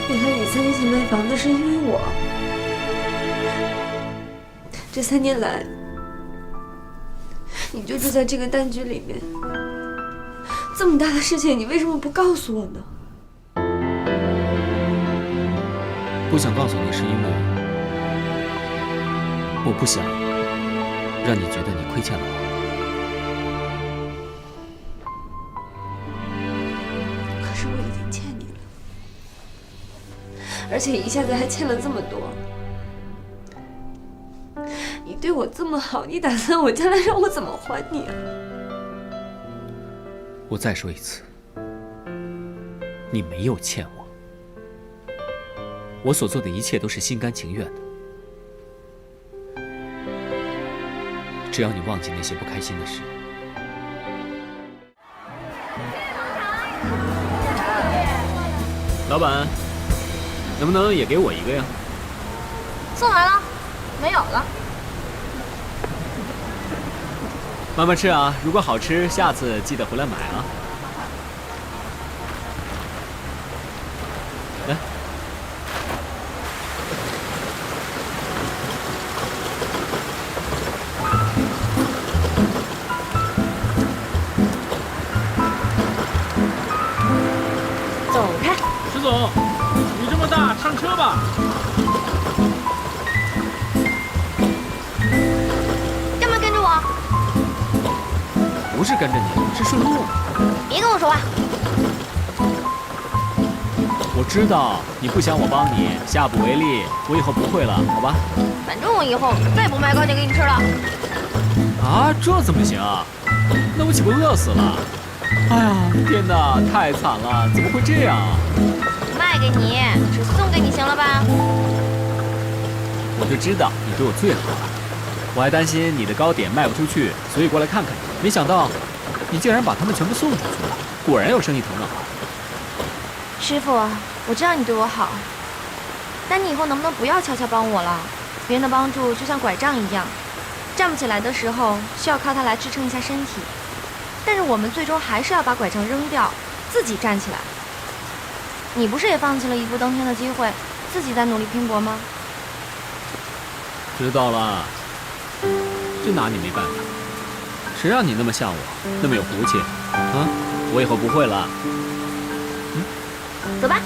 原来你3年前买房子是因为我。这3年来，你就住在这个蛋居里面，这么大的事情，你为什么不告诉我呢？不想告诉你，是因为我不想让你觉得你亏欠了我。可是我已经欠你了，而且一下子还欠了这么多。你对我这么好，你打算我将来让我怎么还你啊？我再说一次，你没有欠我，我所做的一切都是心甘情愿的。只要你忘记那些不开心的事。老板，能不能也给我一个呀？送来了，没有了。慢慢吃啊，如果好吃，下次记得回来买啊。来，走开！石总，雨这么大，上车吧。干嘛跟着我？不是跟着你，是顺路。别跟我说话。我知道你不想我帮你，下不为例，我以后不会了，好吧？反正我以后再也不买糕点给你吃了。啊，这怎么行啊？那我岂不饿死了？哎呀，天哪，太惨了，怎么会这样啊？卖给你，只送给你行了吧？我就知道你对我最好了，我还担心你的糕点卖不出去，所以过来看看你。没想到你竟然把它们全部送出去了，果然有生意头脑。师傅，我知道你对我好，但你以后能不能不要悄悄帮我了？别人的帮助就像拐杖一样，站不起来的时候需要靠它来支撑一下身体，但是我们最终还是要把拐杖扔掉，自己站起来。你不是也放弃了一步登天的机会，自己在努力拼搏吗？知道了，真拿你没办法。谁让你那么像我，那么有福气啊？我以后不会了。走吧。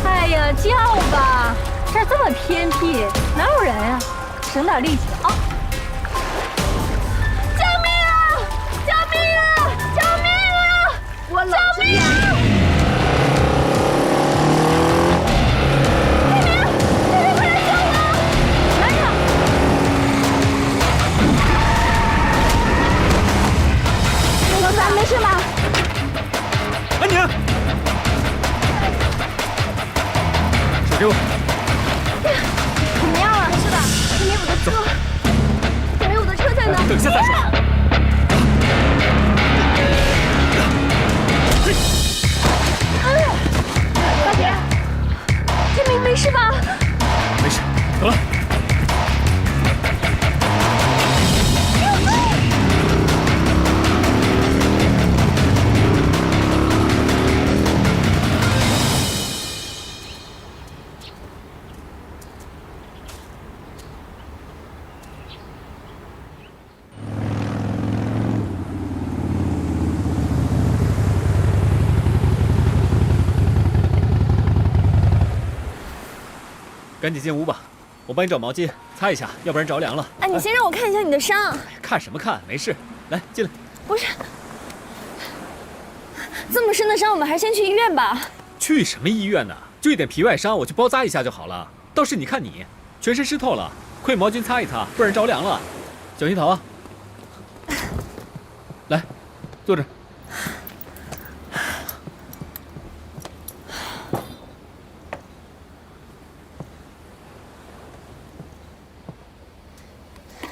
哎呀，叫吧，这儿这么偏僻，哪有人啊？省点力气啊！救命啊！救命啊！救命啊！我老救命啊！没事吧？安宁，手给我。怎么样了？是的，这没我的车，这没我的车在哪？等下再说。大姐，建明没事吧？没事，走了。赶紧进屋吧，我帮你找毛巾擦一下，要不然着凉了。哎，你先让我看一下你的伤。看什么看？没事，来进来。不是，这么深的伤，我们还是先去医院吧。去什么医院呢？就一点皮外伤，我去包扎一下就好了。倒是你看你，全身湿透了，快用毛巾擦一擦，不然着凉了。小心疼啊！来，坐着。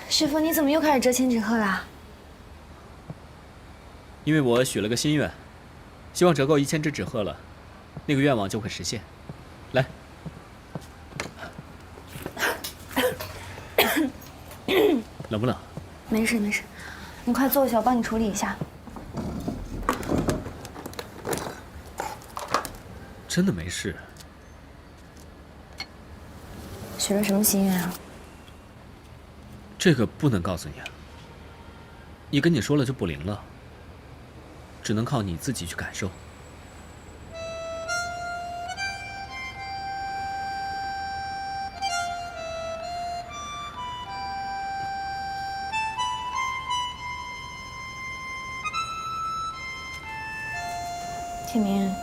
师傅，你怎么又开始折千纸鹤啦？因为我许了个心愿，希望折够1000只纸鹤了，那个愿望就会实现。来，冷不冷？没事没事，你快坐下，我帮你处理一下。真的没事。许了什么心愿啊？这个不能告诉你啊，一跟你说了就不灵了，只能靠你自己去感受。天明，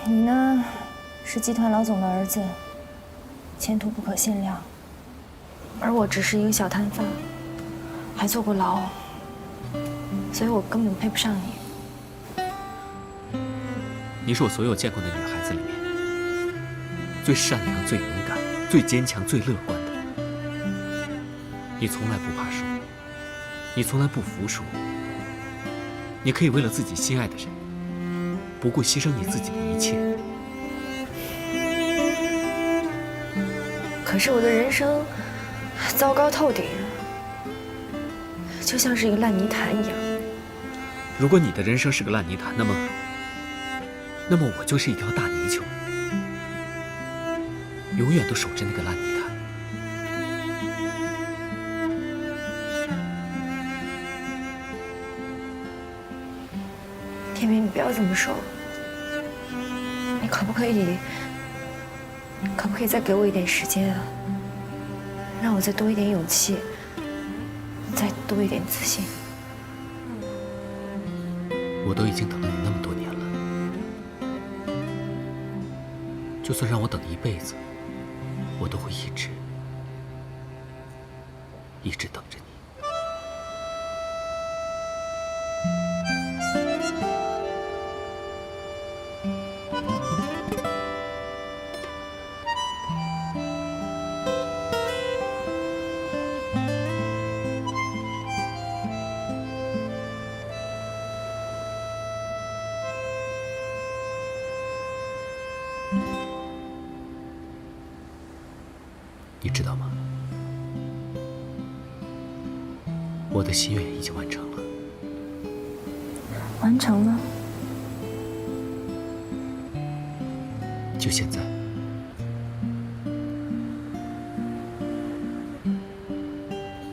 你呢，是集团老总的儿子，前途不可限量。而我只是一个小摊贩，还坐过牢，所以我根本配不上你。你是我所有见过的女孩子里面最善良、最勇敢、最坚强、最乐观的。你从来不怕输，你从来不服输。你可以为了自己心爱的人，不顾牺牲你自己的一切。可是我的人生糟糕透顶，就像是一个烂泥潭一样。如果你的人生是个烂泥潭，那么我就是一条大泥鳅，永远都守着那个烂泥潭。天明，你不要这么说，你可不可以再给我一点时间啊？让我再多一点勇气，再多一点自信。我都已经等了你那么多年了，就算让我等一辈子，我都会一直等着你。你知道吗？我的心愿已经完成了。完成了？就现在。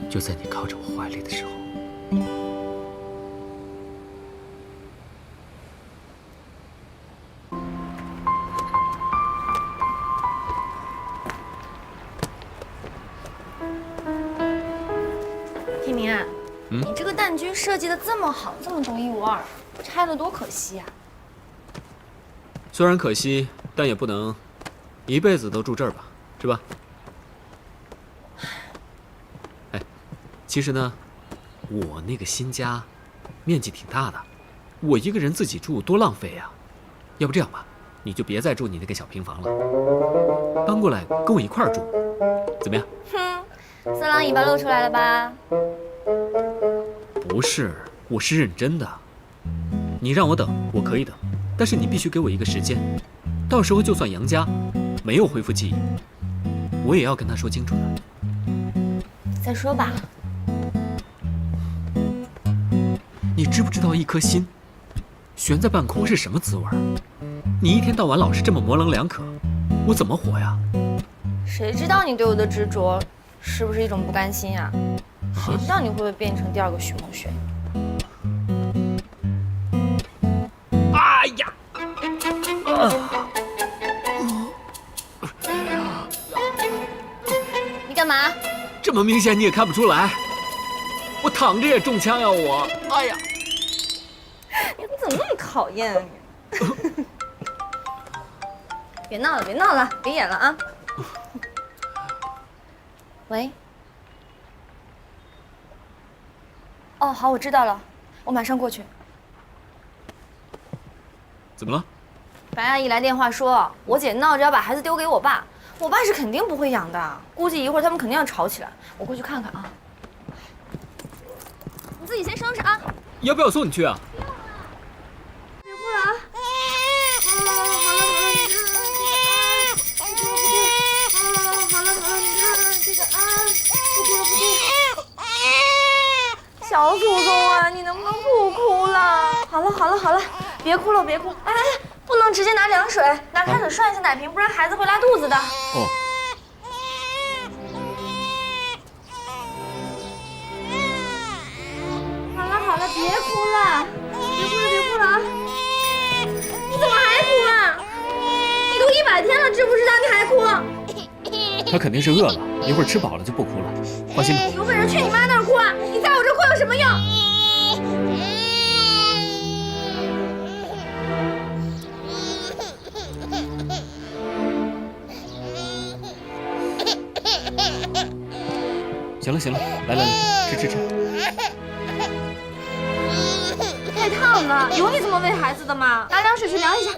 就在你靠着我怀里的时候。天明啊，你这个蛋居设计的这么好，这么独一无二，拆了多可惜啊！虽然可惜，但也不能一辈子都住这儿吧，是吧？哎，其实呢，我那个新家面积挺大的，我一个人自己住多浪费呀。要不这样吧，你就别再住你那个小平房了，搬过来跟我一块儿住，怎么样？哼，色狼尾巴露出来了吧？不是，我是认真的。你让我等，我可以等，但是你必须给我一个时间。到时候就算杨家没有恢复记忆，我也要跟他说清楚的。再说吧。你知不知道一颗心悬在半空是什么滋味？你一天到晚老是这么模棱两可，我怎么活呀？谁知道你对我的执着是不是一种不甘心呀？谁知道你会不会变成第二个徐梦雪？哎呀！么明显你也看不出来？我躺着也中枪呀！我，哎呀！你怎么那么讨厌啊你？别闹了，别闹了，别演了啊！喂。哦，好，我知道了，我马上过去。怎么了？白阿姨来电话说，我姐闹着要把孩子丢给我爸，我爸是肯定不会养的，估计一会儿他们肯定要吵起来，我过去看看啊。你自己先收拾啊。要不要我送你去啊？别哭了啊！好了，你看这个啊，不哭了，不哭。小祖宗啊，你能不能不哭了？好了，别哭了，别哭。哎，不能直接拿凉水，拿开水涮一下奶瓶，不然孩子会拉肚子的。哦。好了，别哭了，别哭了啊！你怎么还哭啊？你都100天了，知不知道你还哭？他肯定是饿了，一会儿吃饱了就不哭了，放心吧。有本事去你妈那儿哭啊！你在我这哭有什么用？行了，来，吃。太烫了，有你这么喂孩子的吗？拿凉水去凉一下。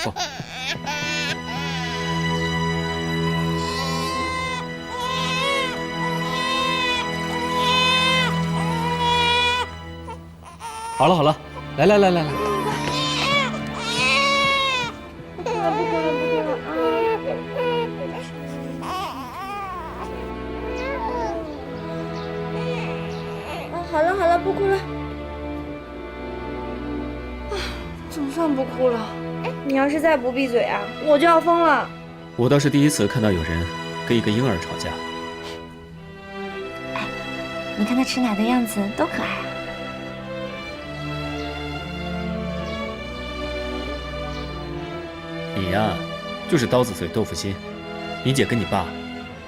不。好了，来。不哭了啊！好了，不哭了。总算不哭了。你要是再不闭嘴啊，我就要疯了。我倒是第一次看到有人跟一个婴儿吵架。哎，你看他吃奶的样子多可爱啊！你呀，就是刀子嘴豆腐心。你姐跟你爸，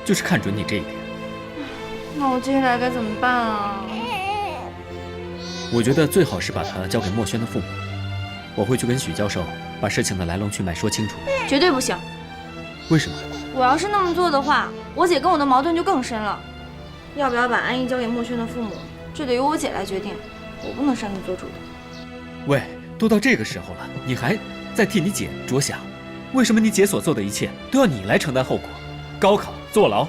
就是看准你这一点。那我接下来该怎么办啊？我觉得最好是把他交给墨轩的父母。我会去跟许教授把事情的来龙去脉说清楚。绝对不行。为什么？我要是那么做的话，我姐跟我的矛盾就更深了。要不要把安逸交给墨轩的父母，这得由我姐来决定，我不能擅自做主的。喂，都到这个时候了，你还在替你姐着想？为什么你姐所做的一切都要你来承担后果？高考、坐牢，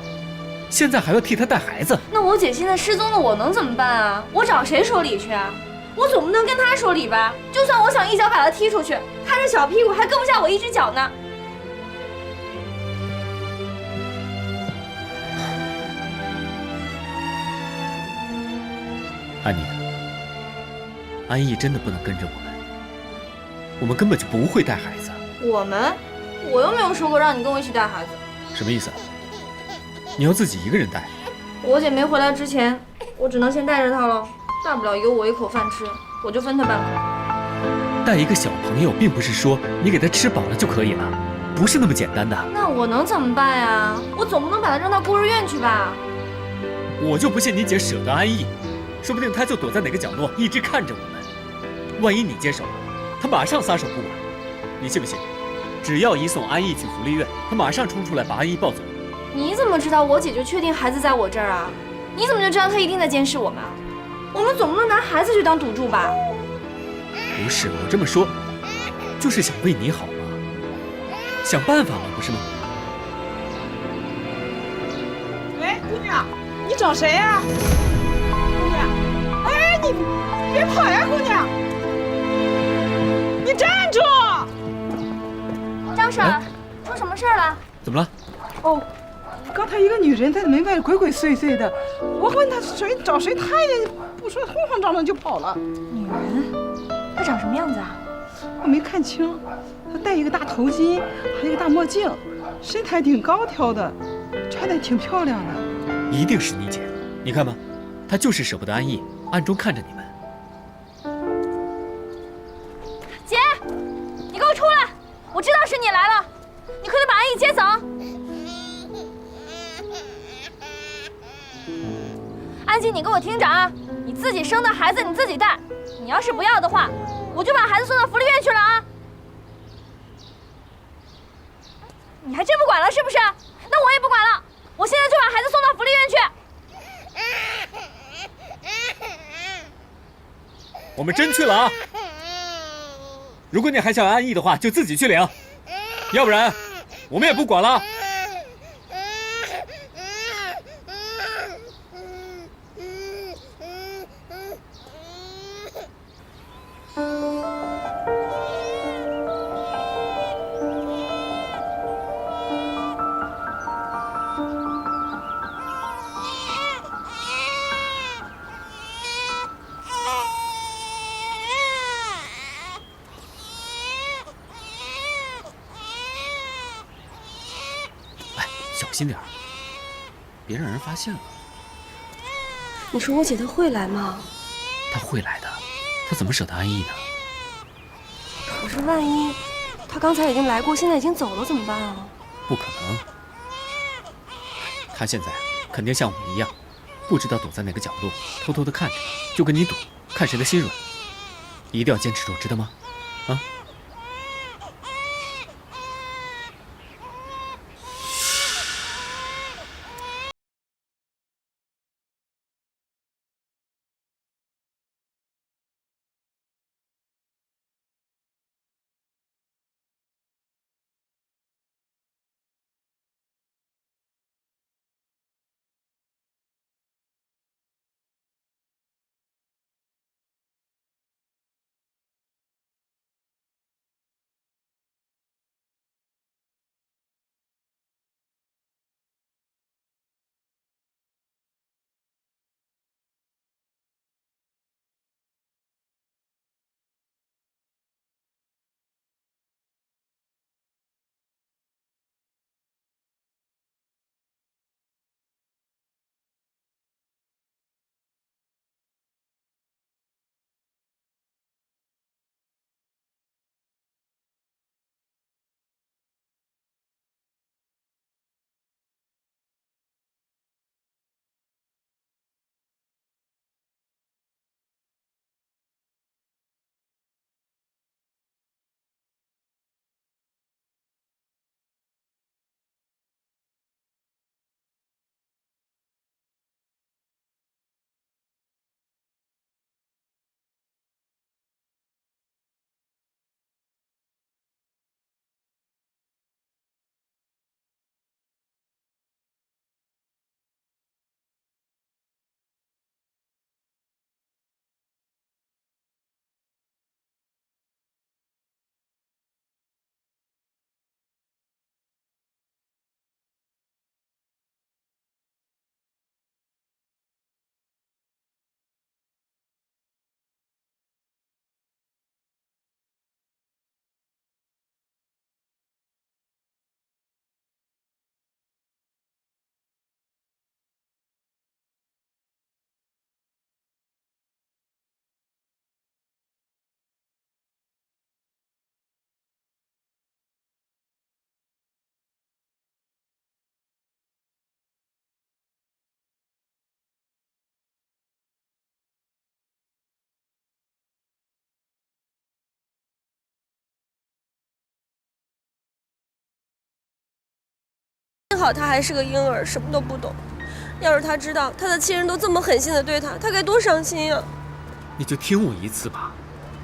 现在还要替她带孩子。那我姐现在失踪了，我能怎么办啊？我找谁说理去啊？我总不能跟她说理吧？就算我想一脚把她踢出去，她这小屁股还跟不下我一只脚呢。安妮，安逸真的不能跟着我们根本就不会带孩子。我们？我又没有说过让你跟我一起带孩子。什么意思啊？你要自己一个人带？我姐没回来之前，我只能先带着她了。大不了有我一口饭吃，我就分她半口。带一个小朋友，并不是说你给他吃饱了就可以了，不是那么简单的。那我能怎么办呀？我总不能把她扔到孤儿院去吧？我就不信你姐舍得安逸，说不定她就躲在哪个角落，一直看着我们。万一你接手了，她马上撒手不管。你信不信？只要一送安逸去福利院，她马上冲出来把安逸抱走。你怎么知道我姐就确定孩子在我这儿啊？你怎么就知道她一定在监视我们啊？我们总不能拿孩子去当赌注吧？不是，我这么说，就是想为你好嘛，想办法嘛，不是吗？喂，姑娘，你找谁呀？姑娘，哎，你别跑呀，姑娘，你站住！张婶，出什么事儿了？怎么了？哦，刚才一个女人在门外鬼鬼祟祟的，我问她找谁，她也不说，慌慌张张就跑了。女人？她长什么样子啊？我没看清，她戴一个大头巾，还有一个大墨镜，身材挺高挑的，穿得挺漂亮的。一定是你姐，你看吧，她就是舍不得安逸，暗中看着你们。姐，你给我出来！我知道是你来了，你快点把安逸接走。青，你给我听着啊！你自己生的孩子你自己带，你要是不要的话，我就把孩子送到福利院去了啊！你还真不管了是不是？那我也不管了，我现在就把孩子送到福利院去。我们真去了啊！如果你还想安逸的话，就自己去领，要不然我们也不管了。小心点儿，别让人发现了。你说我姐她会来吗？她会来的，她怎么舍得安逸呢？可是万一她刚才已经来过，现在已经走了怎么办啊？不可能，她现在肯定像我们一样，不知道躲在哪个角落，偷偷的看着，就跟你赌，看谁的心软。一定要坚持住，知道吗？啊！幸好他还是个婴儿，什么都不懂。要是他知道他的亲人都这么狠心的对他，他该多伤心呀！你就听我一次吧，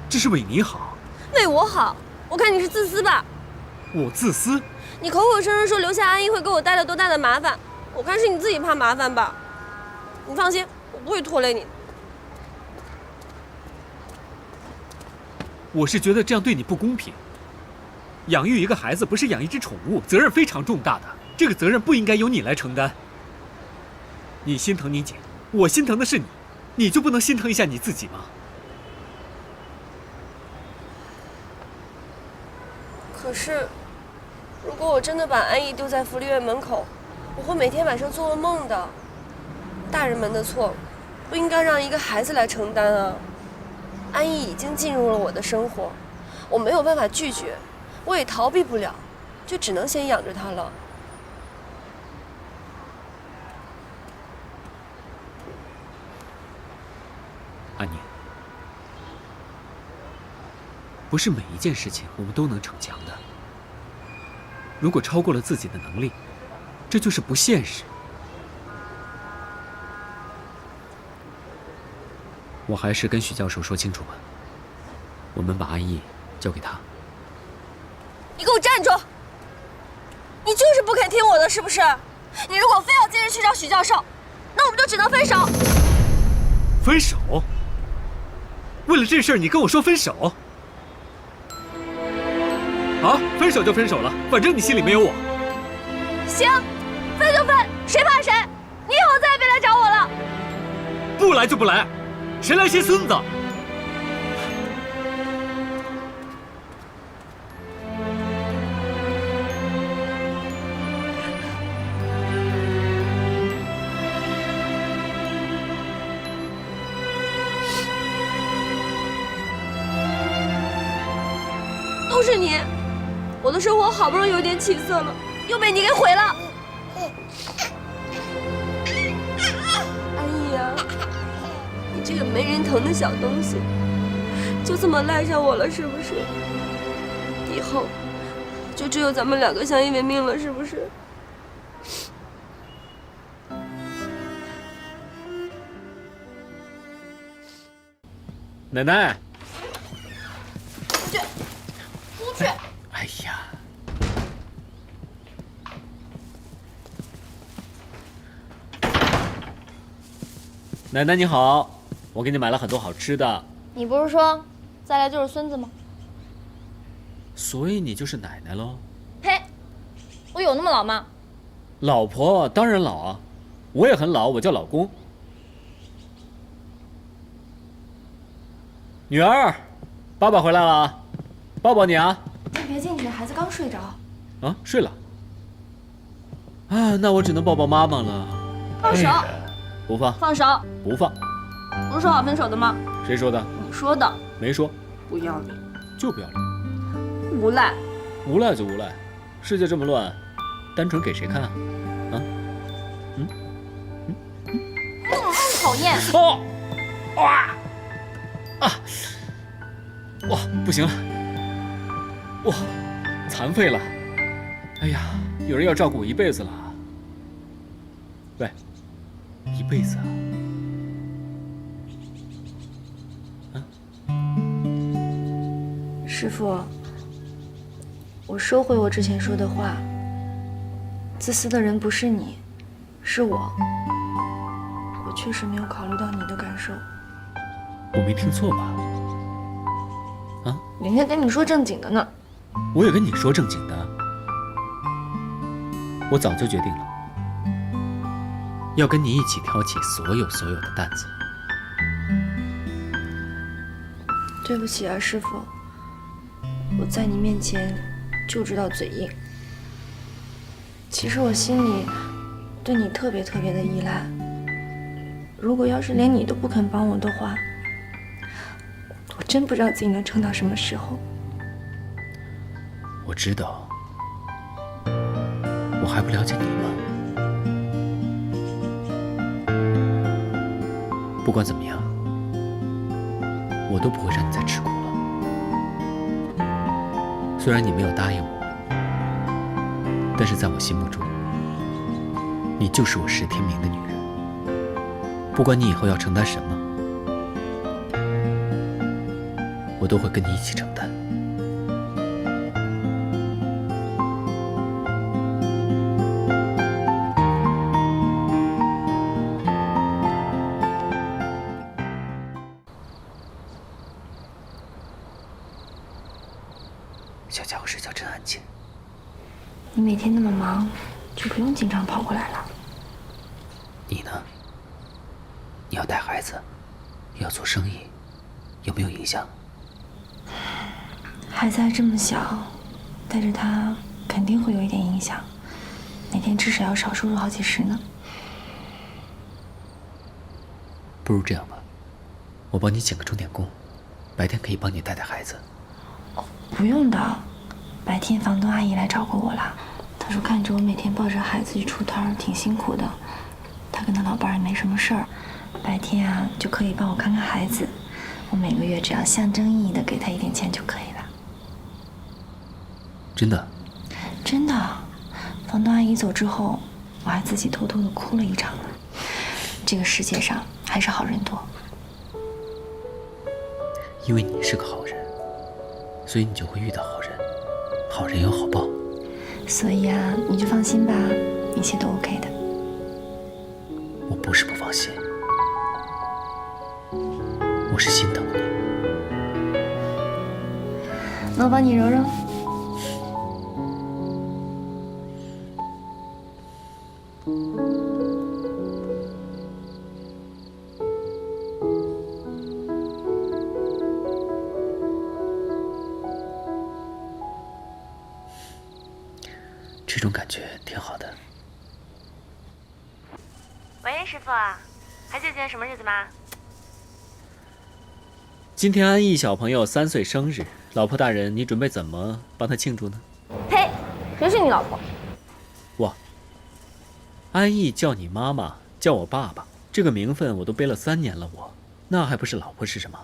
这是为你好。为我好？我看你是自私吧。我自私？你口口声声说留下安逸会给我带来多大的麻烦，我看是你自己怕麻烦吧。你放心，我不会拖累你。我是觉得这样对你不公平。养育一个孩子不是养一只宠物，责任非常重大的，这个责任不应该由你来承担。你心疼你姐，我心疼的是你，你就不能心疼一下你自己吗？可是，如果我真的把安逸丢在福利院门口，我会每天晚上做噩梦的。大人们的错，不应该让一个孩子来承担啊。安逸已经进入了我的生活，我没有办法拒绝，我也逃避不了，就只能先养着他了。安宁，不是每一件事情我们都能逞强的。如果超过了自己的能力，这就是不现实。我还是跟许教授说清楚吧。我们把安逸交给他。你给我站住！你就是不肯听我的，是不是？你如果非要接着去找许教授，那我们就只能分手。分手？为了这事儿你跟我说分手？好，分手就分手了，反正你心里没有我。行，分就分，谁怕谁！你以后再也别来找我了。不来就不来，谁来谁孙子。都是你，我的生活好不容易有点起色了，又被你给毁了。安逸啊，你这个没人疼的小东西，就这么赖上我了，是不是？以后就只有咱们两个相依为命了，是不是？奶奶。出去！哎呀，奶奶你好，我给你买了很多好吃的。你不是说再来就是孙子吗？所以你就是奶奶喽？呸！我有那么老吗？老婆当然老啊，我也很老，我叫老公。女儿，爸爸回来了，抱抱你啊！你别进去，孩子刚睡着。啊，睡了。啊，那我只能抱抱妈妈了。放手！不放。放手！不放。不是说好分手的吗？谁说的？你说的。没说。不要脸。就不要脸。无赖。无赖就无赖，世界这么乱，单纯给谁看啊？啊？讨厌！哦！哇！啊！哇，不行了！哇，残废了！哎呀，有人要照顾我一辈子了。喂，一辈子啊？师傅，我收回我之前说的话。自私的人不是你，是我。我确实没有考虑到你的感受。我没听错吧？啊？人家跟你说正经的呢。我也跟你说正经的。我早就决定了，要跟你一起挑起所有的担子。对不起啊，师傅，我在你面前就知道嘴硬。其实我心里对你特别的依赖。如果要是连你都不肯帮我的话，我真不知道自己能撑到什么时候。我知道，我还不了解你吗？不管怎么样，我都不会让你再吃苦了。虽然你没有答应我，但是在我心目中，你就是我史天明的女人。不管你以后要承担什么，我都会跟你一起承担。小家伙睡觉真安静。你每天那么忙，就不用经常跑过来了。你呢？你要带孩子，又要做生意，有没有影响？孩子还这么小，带着他肯定会有一点影响，每天至少要少收入好几十呢。不如这样吧，我帮你请个钟点工，白天可以帮你带孩子。不用的，白天房东阿姨来照顾我了。她说看着我每天抱着孩子去出摊儿挺辛苦的，她跟她老伴儿也没什么事儿，白天啊就可以帮我看看孩子，我每个月只要象征意义的给他一点钱就可以了。真的？真的。房东阿姨走之后，我还自己偷偷的哭了一场呢。这个世界上还是好人多。因为你是个好人，所以你就会遇到好人，好人有好报。所以啊，你就放心吧，一切都 OK 的。我不是不放心，我是心疼你。那我帮你揉揉。这种感觉挺好的。喂，师傅啊，还记得今天什么日子吗？今天安逸小朋友3岁生日，老婆大人，你准备怎么帮他庆祝呢？呸！谁是你老婆？哇，安逸叫你妈妈，叫我爸爸，这个名分我都背了3年了，那还不是老婆是什么？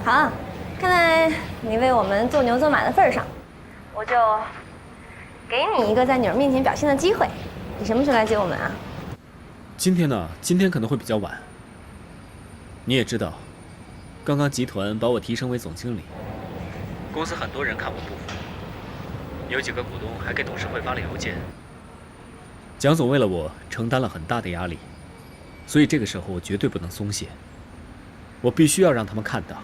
好，看在你为我们做牛做马的份上，我就给你一个在女儿面前表现的机会。你什么时候来接我们啊？今天呢？今天可能会比较晚。你也知道，刚刚集团把我提升为总经理，公司很多人看我不服，有几个股东还给董事会发了邮件。蒋总为了我承担了很大的压力，所以这个时候我绝对不能松懈。我必须要让他们看到，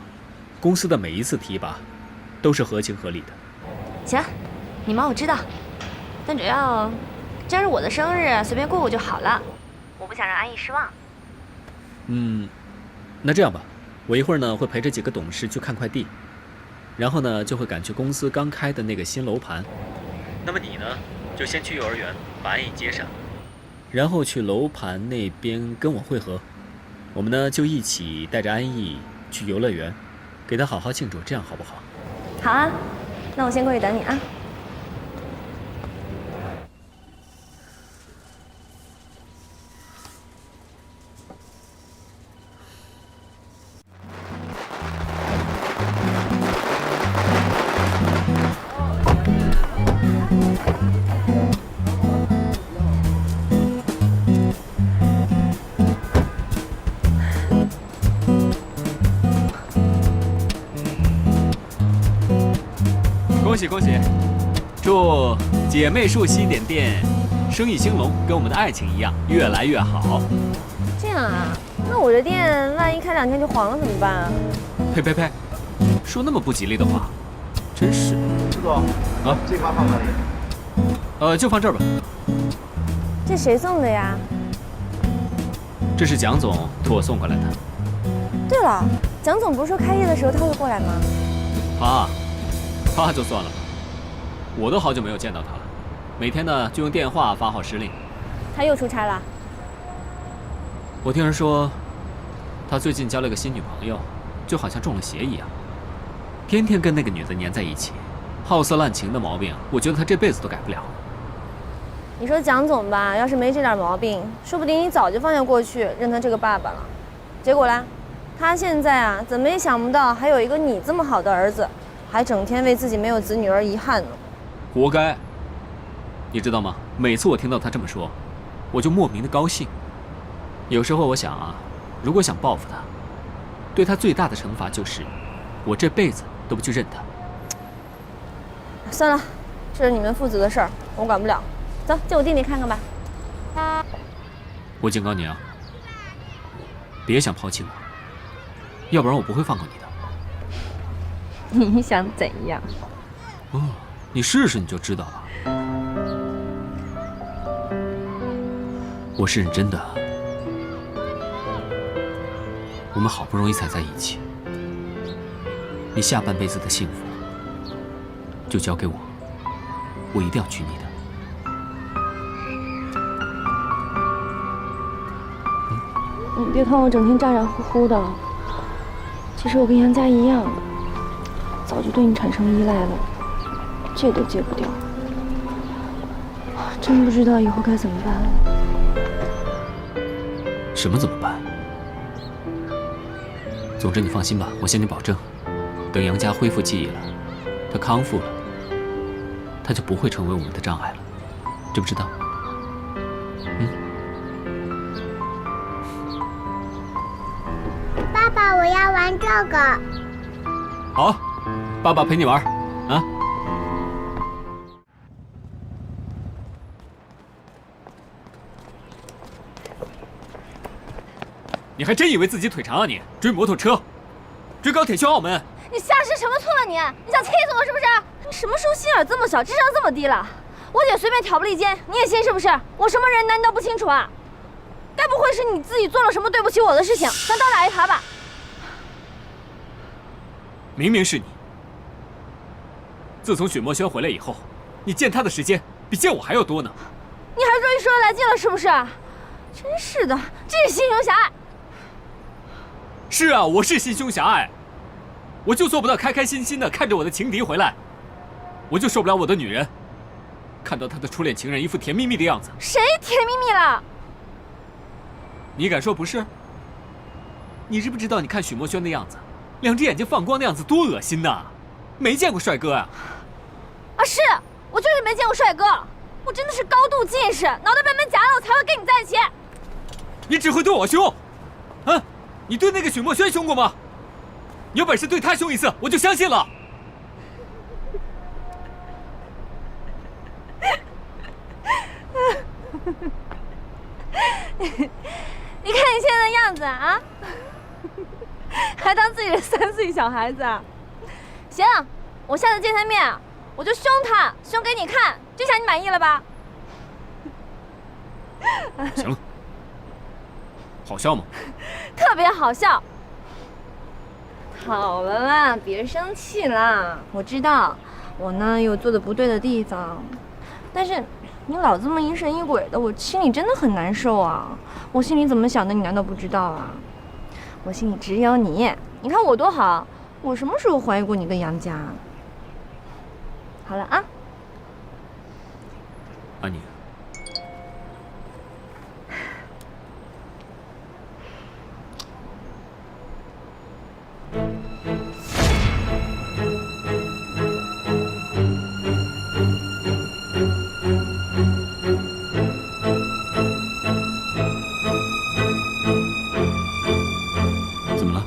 公司的每一次提拔都是合情合理的。行，你忙我知道，但只要今儿是我的生日，随便过过就好了。我不想让安逸失望。那这样吧，我一会儿呢会陪着几个董事去看快递，然后呢就会赶去公司刚开的那个新楼盘。那么你呢，就先去幼儿园把安逸接上，然后去楼盘那边跟我会合。我们呢就一起带着安逸去游乐园，给她好好庆祝，这样好不好？好啊，那我先过去等你啊。恭喜恭喜！祝姐妹树西点店生意兴隆，跟我们的爱情一样越来越好。这样啊？那我这店万一开2天就黄了怎么办啊？呸呸呸！说那么不吉利的话，真是。师傅啊，这花放哪里？就放这儿吧。这谁送的呀？这是蒋总托我送过来的。对了，蒋总不是说开业的时候他会过来吗？他就算了吧，我都好久没有见到他了，每天呢就用电话发号施令。他又出差了？我听人说，他最近交了个新女朋友，就好像中了邪一样，天天跟那个女的黏在一起，好色滥情的毛病，我觉得他这辈子都改不了。你说蒋总吧，要是没这点毛病，说不定你早就放下过去，认他这个爸爸了。结果呢，他现在啊，怎么也想不到还有一个你这么好的儿子，还整天为自己没有子女而遗憾呢。活该！你知道吗？每次我听到他这么说，我就莫名的高兴。有时候我想啊，如果想报复他，对他最大的惩罚就是我这辈子都不去认他。算了，这是你们父子的事儿，我管不了。走，进我店里看看吧。我警告你啊，别想抛弃我，要不然我不会放过你的。你想怎样？你试试你就知道了。我是认真的，我们好不容易才在一起，你下半辈子的幸福就交给我，我一定要娶你的。你别看我整天咋咋呼呼的，其实我跟杨佳一样，早就对你产生依赖了，戒都戒不掉。真不知道以后该怎么办了。什么怎么办？总之你放心吧，我向你保证，等杨佳恢复记忆了，她康复了，她就不会成为我们的障碍了，知不知道？爸爸，我要玩这个。好，爸爸陪你玩啊。你还真以为自己腿长啊你？追摩托车，追高铁去澳门。你瞎吃什么醋了你？你想气死我是不是？你什么时候心眼这么小，智商这么低了？我姐随便挑拨离间，你也信是不是？我什么人难道不清楚啊？该不会是你自己做了什么对不起我的事情，想倒打一耙吧？明明是你。自从许墨轩回来以后，你见他的时间比见我还要多呢。你还终于说得来劲了是不是？真是的，真是心胸狭隘。是啊，我是心胸狭隘，我就做不到开开心心的看着我的情敌回来，我就受不了我的女人看到她的初恋情人一副甜蜜蜜的样子。谁甜蜜蜜了？你敢说不是？你知不知道？你看许墨轩的样子，两只眼睛放光的样子，多恶心呐！没见过帅哥啊！啊，是我就是没见过帅哥，我真的是高度近视，脑袋被门夹了，我才会跟你在一起。你只会对我凶，啊？你对那个许墨轩凶过吗？你有本事对他凶一次，我就相信了。你看你现在的样子啊，还当自己是3岁小孩子啊？行，我下次见他面，我就凶他，凶给你看，这下你满意了吧？行了，好笑吗？特别好笑。好了啦，别生气啦。我知道，我呢有做的不对的地方，但是你老这么疑神疑鬼的，我心里真的很难受啊。我心里怎么想的，你难道不知道啊？我心里只有你。你看我多好，我什么时候怀疑过你跟杨佳？好了啊，安宁。怎么了？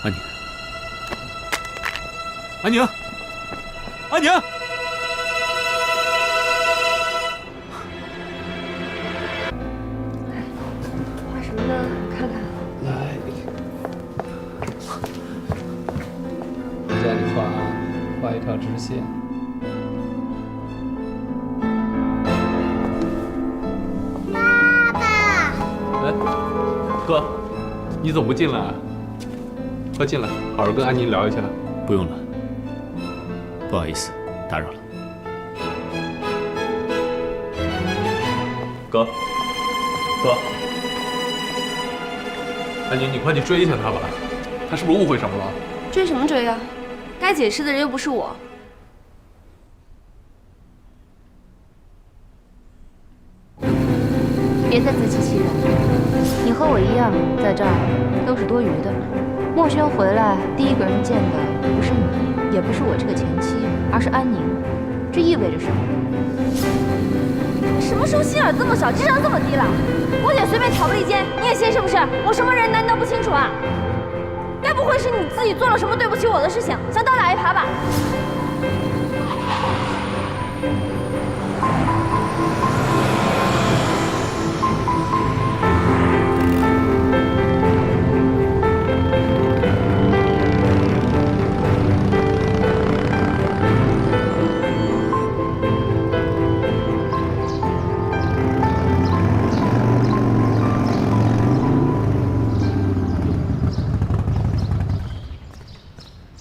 安宁，安宁，安宁！画什么呢？看看。来，在家里画一条直线。爸爸，哎，哥，你怎么不进来啊？快进来，好好跟安妮聊一下。不用了，不好意思，打扰了。哥，安妮，你快去追一下他吧，他是不是误会什么了？追什么追啊？该解释的人又不是我。别再自欺欺人了，你和我一样，在这儿都是多余的。墨轩回来，第一个人见的不是你，也不是我这个前妻，而是安宁。这意味着什么？什么时候心眼这么小，智商这么低了？我姐随便挑拨离间，你也信是不是？我什么人难道不清楚啊？该不会是你自己做了什么对不起我的事情，想倒打一耙吧？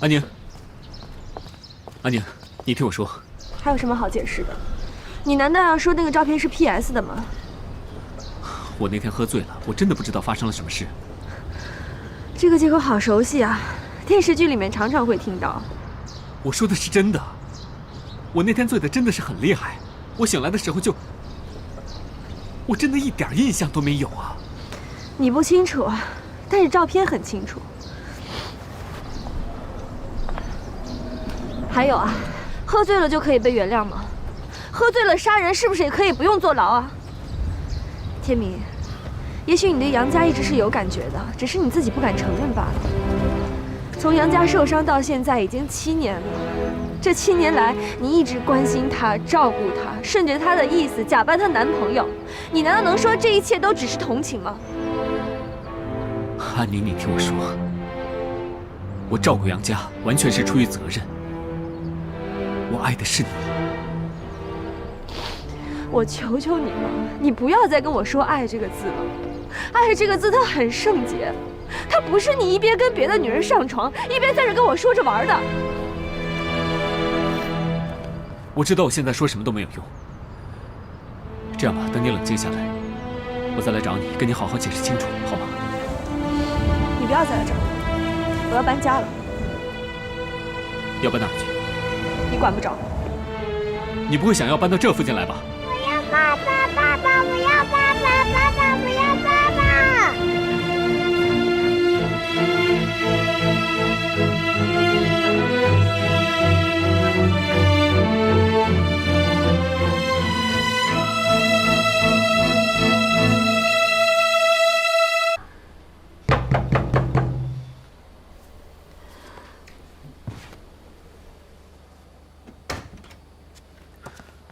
安宁，安宁，你听我说，还有什么好解释的？你难道要说那个照片是 PS 的吗？我那天喝醉了，我真的不知道发生了什么事。这个借口好熟悉啊，电视剧里面常常会听到。我说的是真的，我那天醉的真的是很厉害。我醒来的时候就，我真的一点印象都没有啊。你不清楚，但是照片很清楚。还有啊，喝醉了就可以被原谅吗？喝醉了杀人是不是也可以不用坐牢啊？天明，也许你对杨家一直是有感觉的，只是你自己不敢承认罢了。从杨家受伤到现在已经7年了，这7年来你一直关心她、照顾她，顺着她的意思假扮她男朋友，你难道能说这一切都只是同情吗？安宁，你听我说，我照顾杨家完全是出于责任，我爱的是你。我求求你了，你不要再跟我说爱这个字了。爱这个字它很圣洁，它不是你一边跟别的女人上床，一边在这跟我说着玩的。我知道我现在说什么都没有用。这样吧，等你冷静下来，我再来找你，跟你好好解释清楚，好吗？你不要再来找我，我要搬家了。要搬哪儿去？你管不着。你不会想要搬到这附近来吧？爸爸，爸爸，我要爸爸，爸爸，我要爸爸。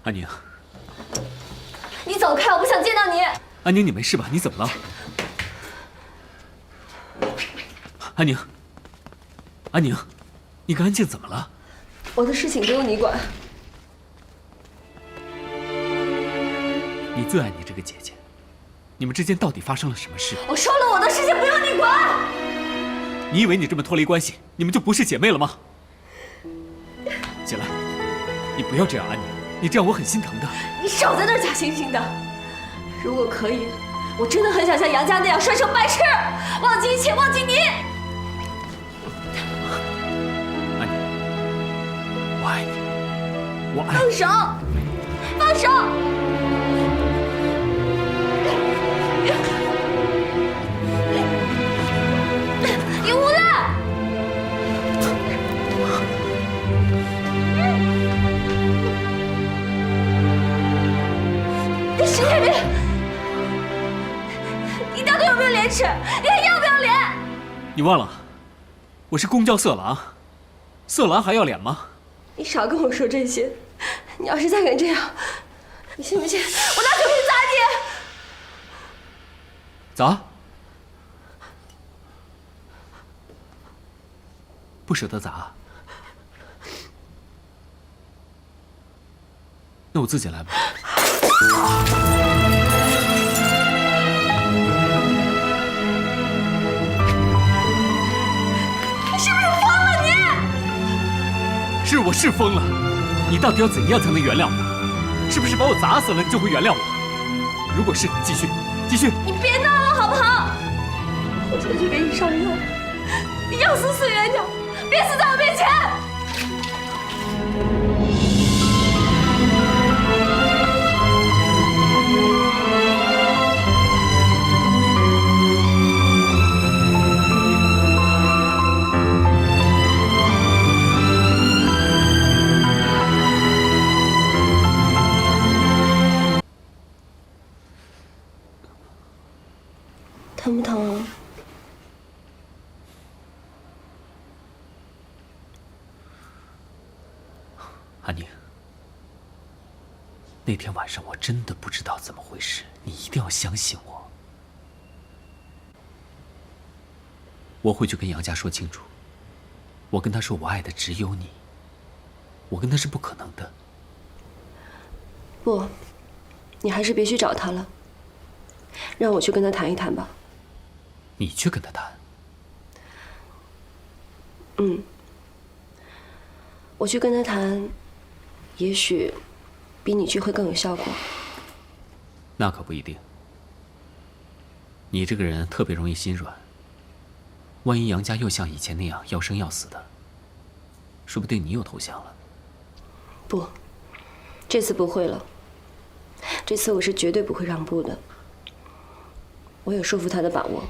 安宁。你走开，我不想见到你。安宁，你没事吧？你怎么了？安宁，安宁，你个安静怎么了？我的事情不用你管。你最爱你这个姐姐，你们之间到底发生了什么事？我说了，我的事情不用你管。你以为你这么脱离关系，你们就不是姐妹了吗？起来，你不要这样，安宁，你这样我很心疼的。你少在那儿假惺惺的。如果可以，我真的很想像杨家那样摔成白痴，忘记一切，忘记你。安宁，我爱你，我爱你。放手，放手！你无赖！你神经病！你到底有没有廉耻？你还要不要脸？你忘了，我是公交色狼，色狼还要脸吗？你少跟我说这些！你要是再敢这样，你信不信我拿酒瓶砸你？砸？不舍得砸？那我自己来吧。你是不是疯了你？是，我是疯了。你到底要怎样才能原谅我？是不是把我砸死了，你就会原谅我？如果是，继续，继续。你别闹了好不好？我现在就给你上药，你要死死远点，别死在我面前。疼不疼啊？安宁，那天晚上我真的不知道怎么回事，你一定要相信我。我会去跟杨家说清楚，我跟他说我爱的只有你，我跟他是不可能的。不，你还是别去找他了，让我去跟他谈一谈吧。你去跟他谈？嗯，我去跟他谈，也许比你去会更有效果。那可不一定。你这个人特别容易心软，万一杨家又像以前那样要生要死的，说不定你又投降了。不，这次不会了。这次我是绝对不会让步的，我有说服他的把握。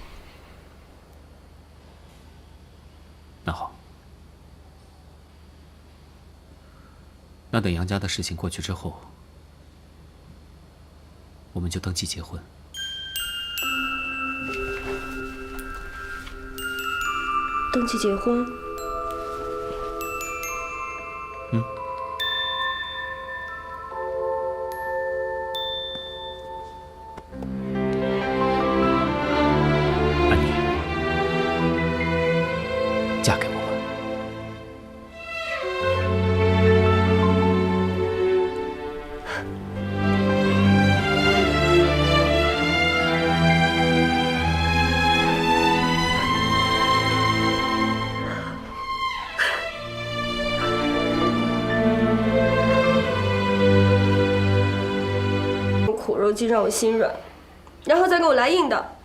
那好，那等杨家的事情过去之后，我们就登记结婚。登记结婚？嗯。安妮，嫁给我吧。苦肉计让我心软，然后再给我来硬的，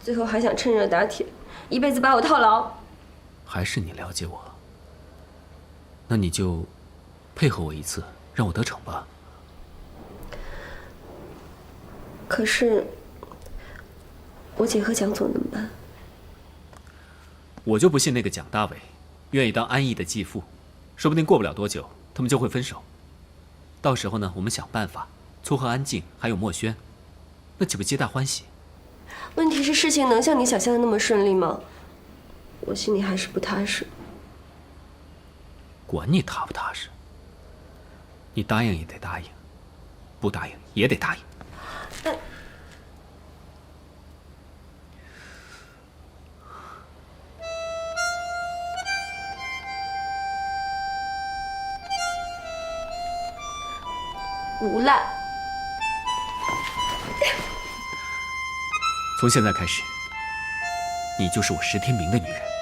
最后还想趁热打铁，一辈子把我套牢。还是你了解我，那你就配合我一次，让我得逞吧。可是我姐和蒋总怎么办？我就不信那个蒋大伟愿意当安逸的继父，说不定过不了多久，他们就会分手。到时候呢，我们想办法撮合安静还有墨轩，那岂不皆大欢喜？问题是事情能像你想象的那么顺利吗？我心里还是不踏实。管你踏不踏实，你答应也得答应，不答应也得答应。无赖！从现在开始，你就是我石天明的女人。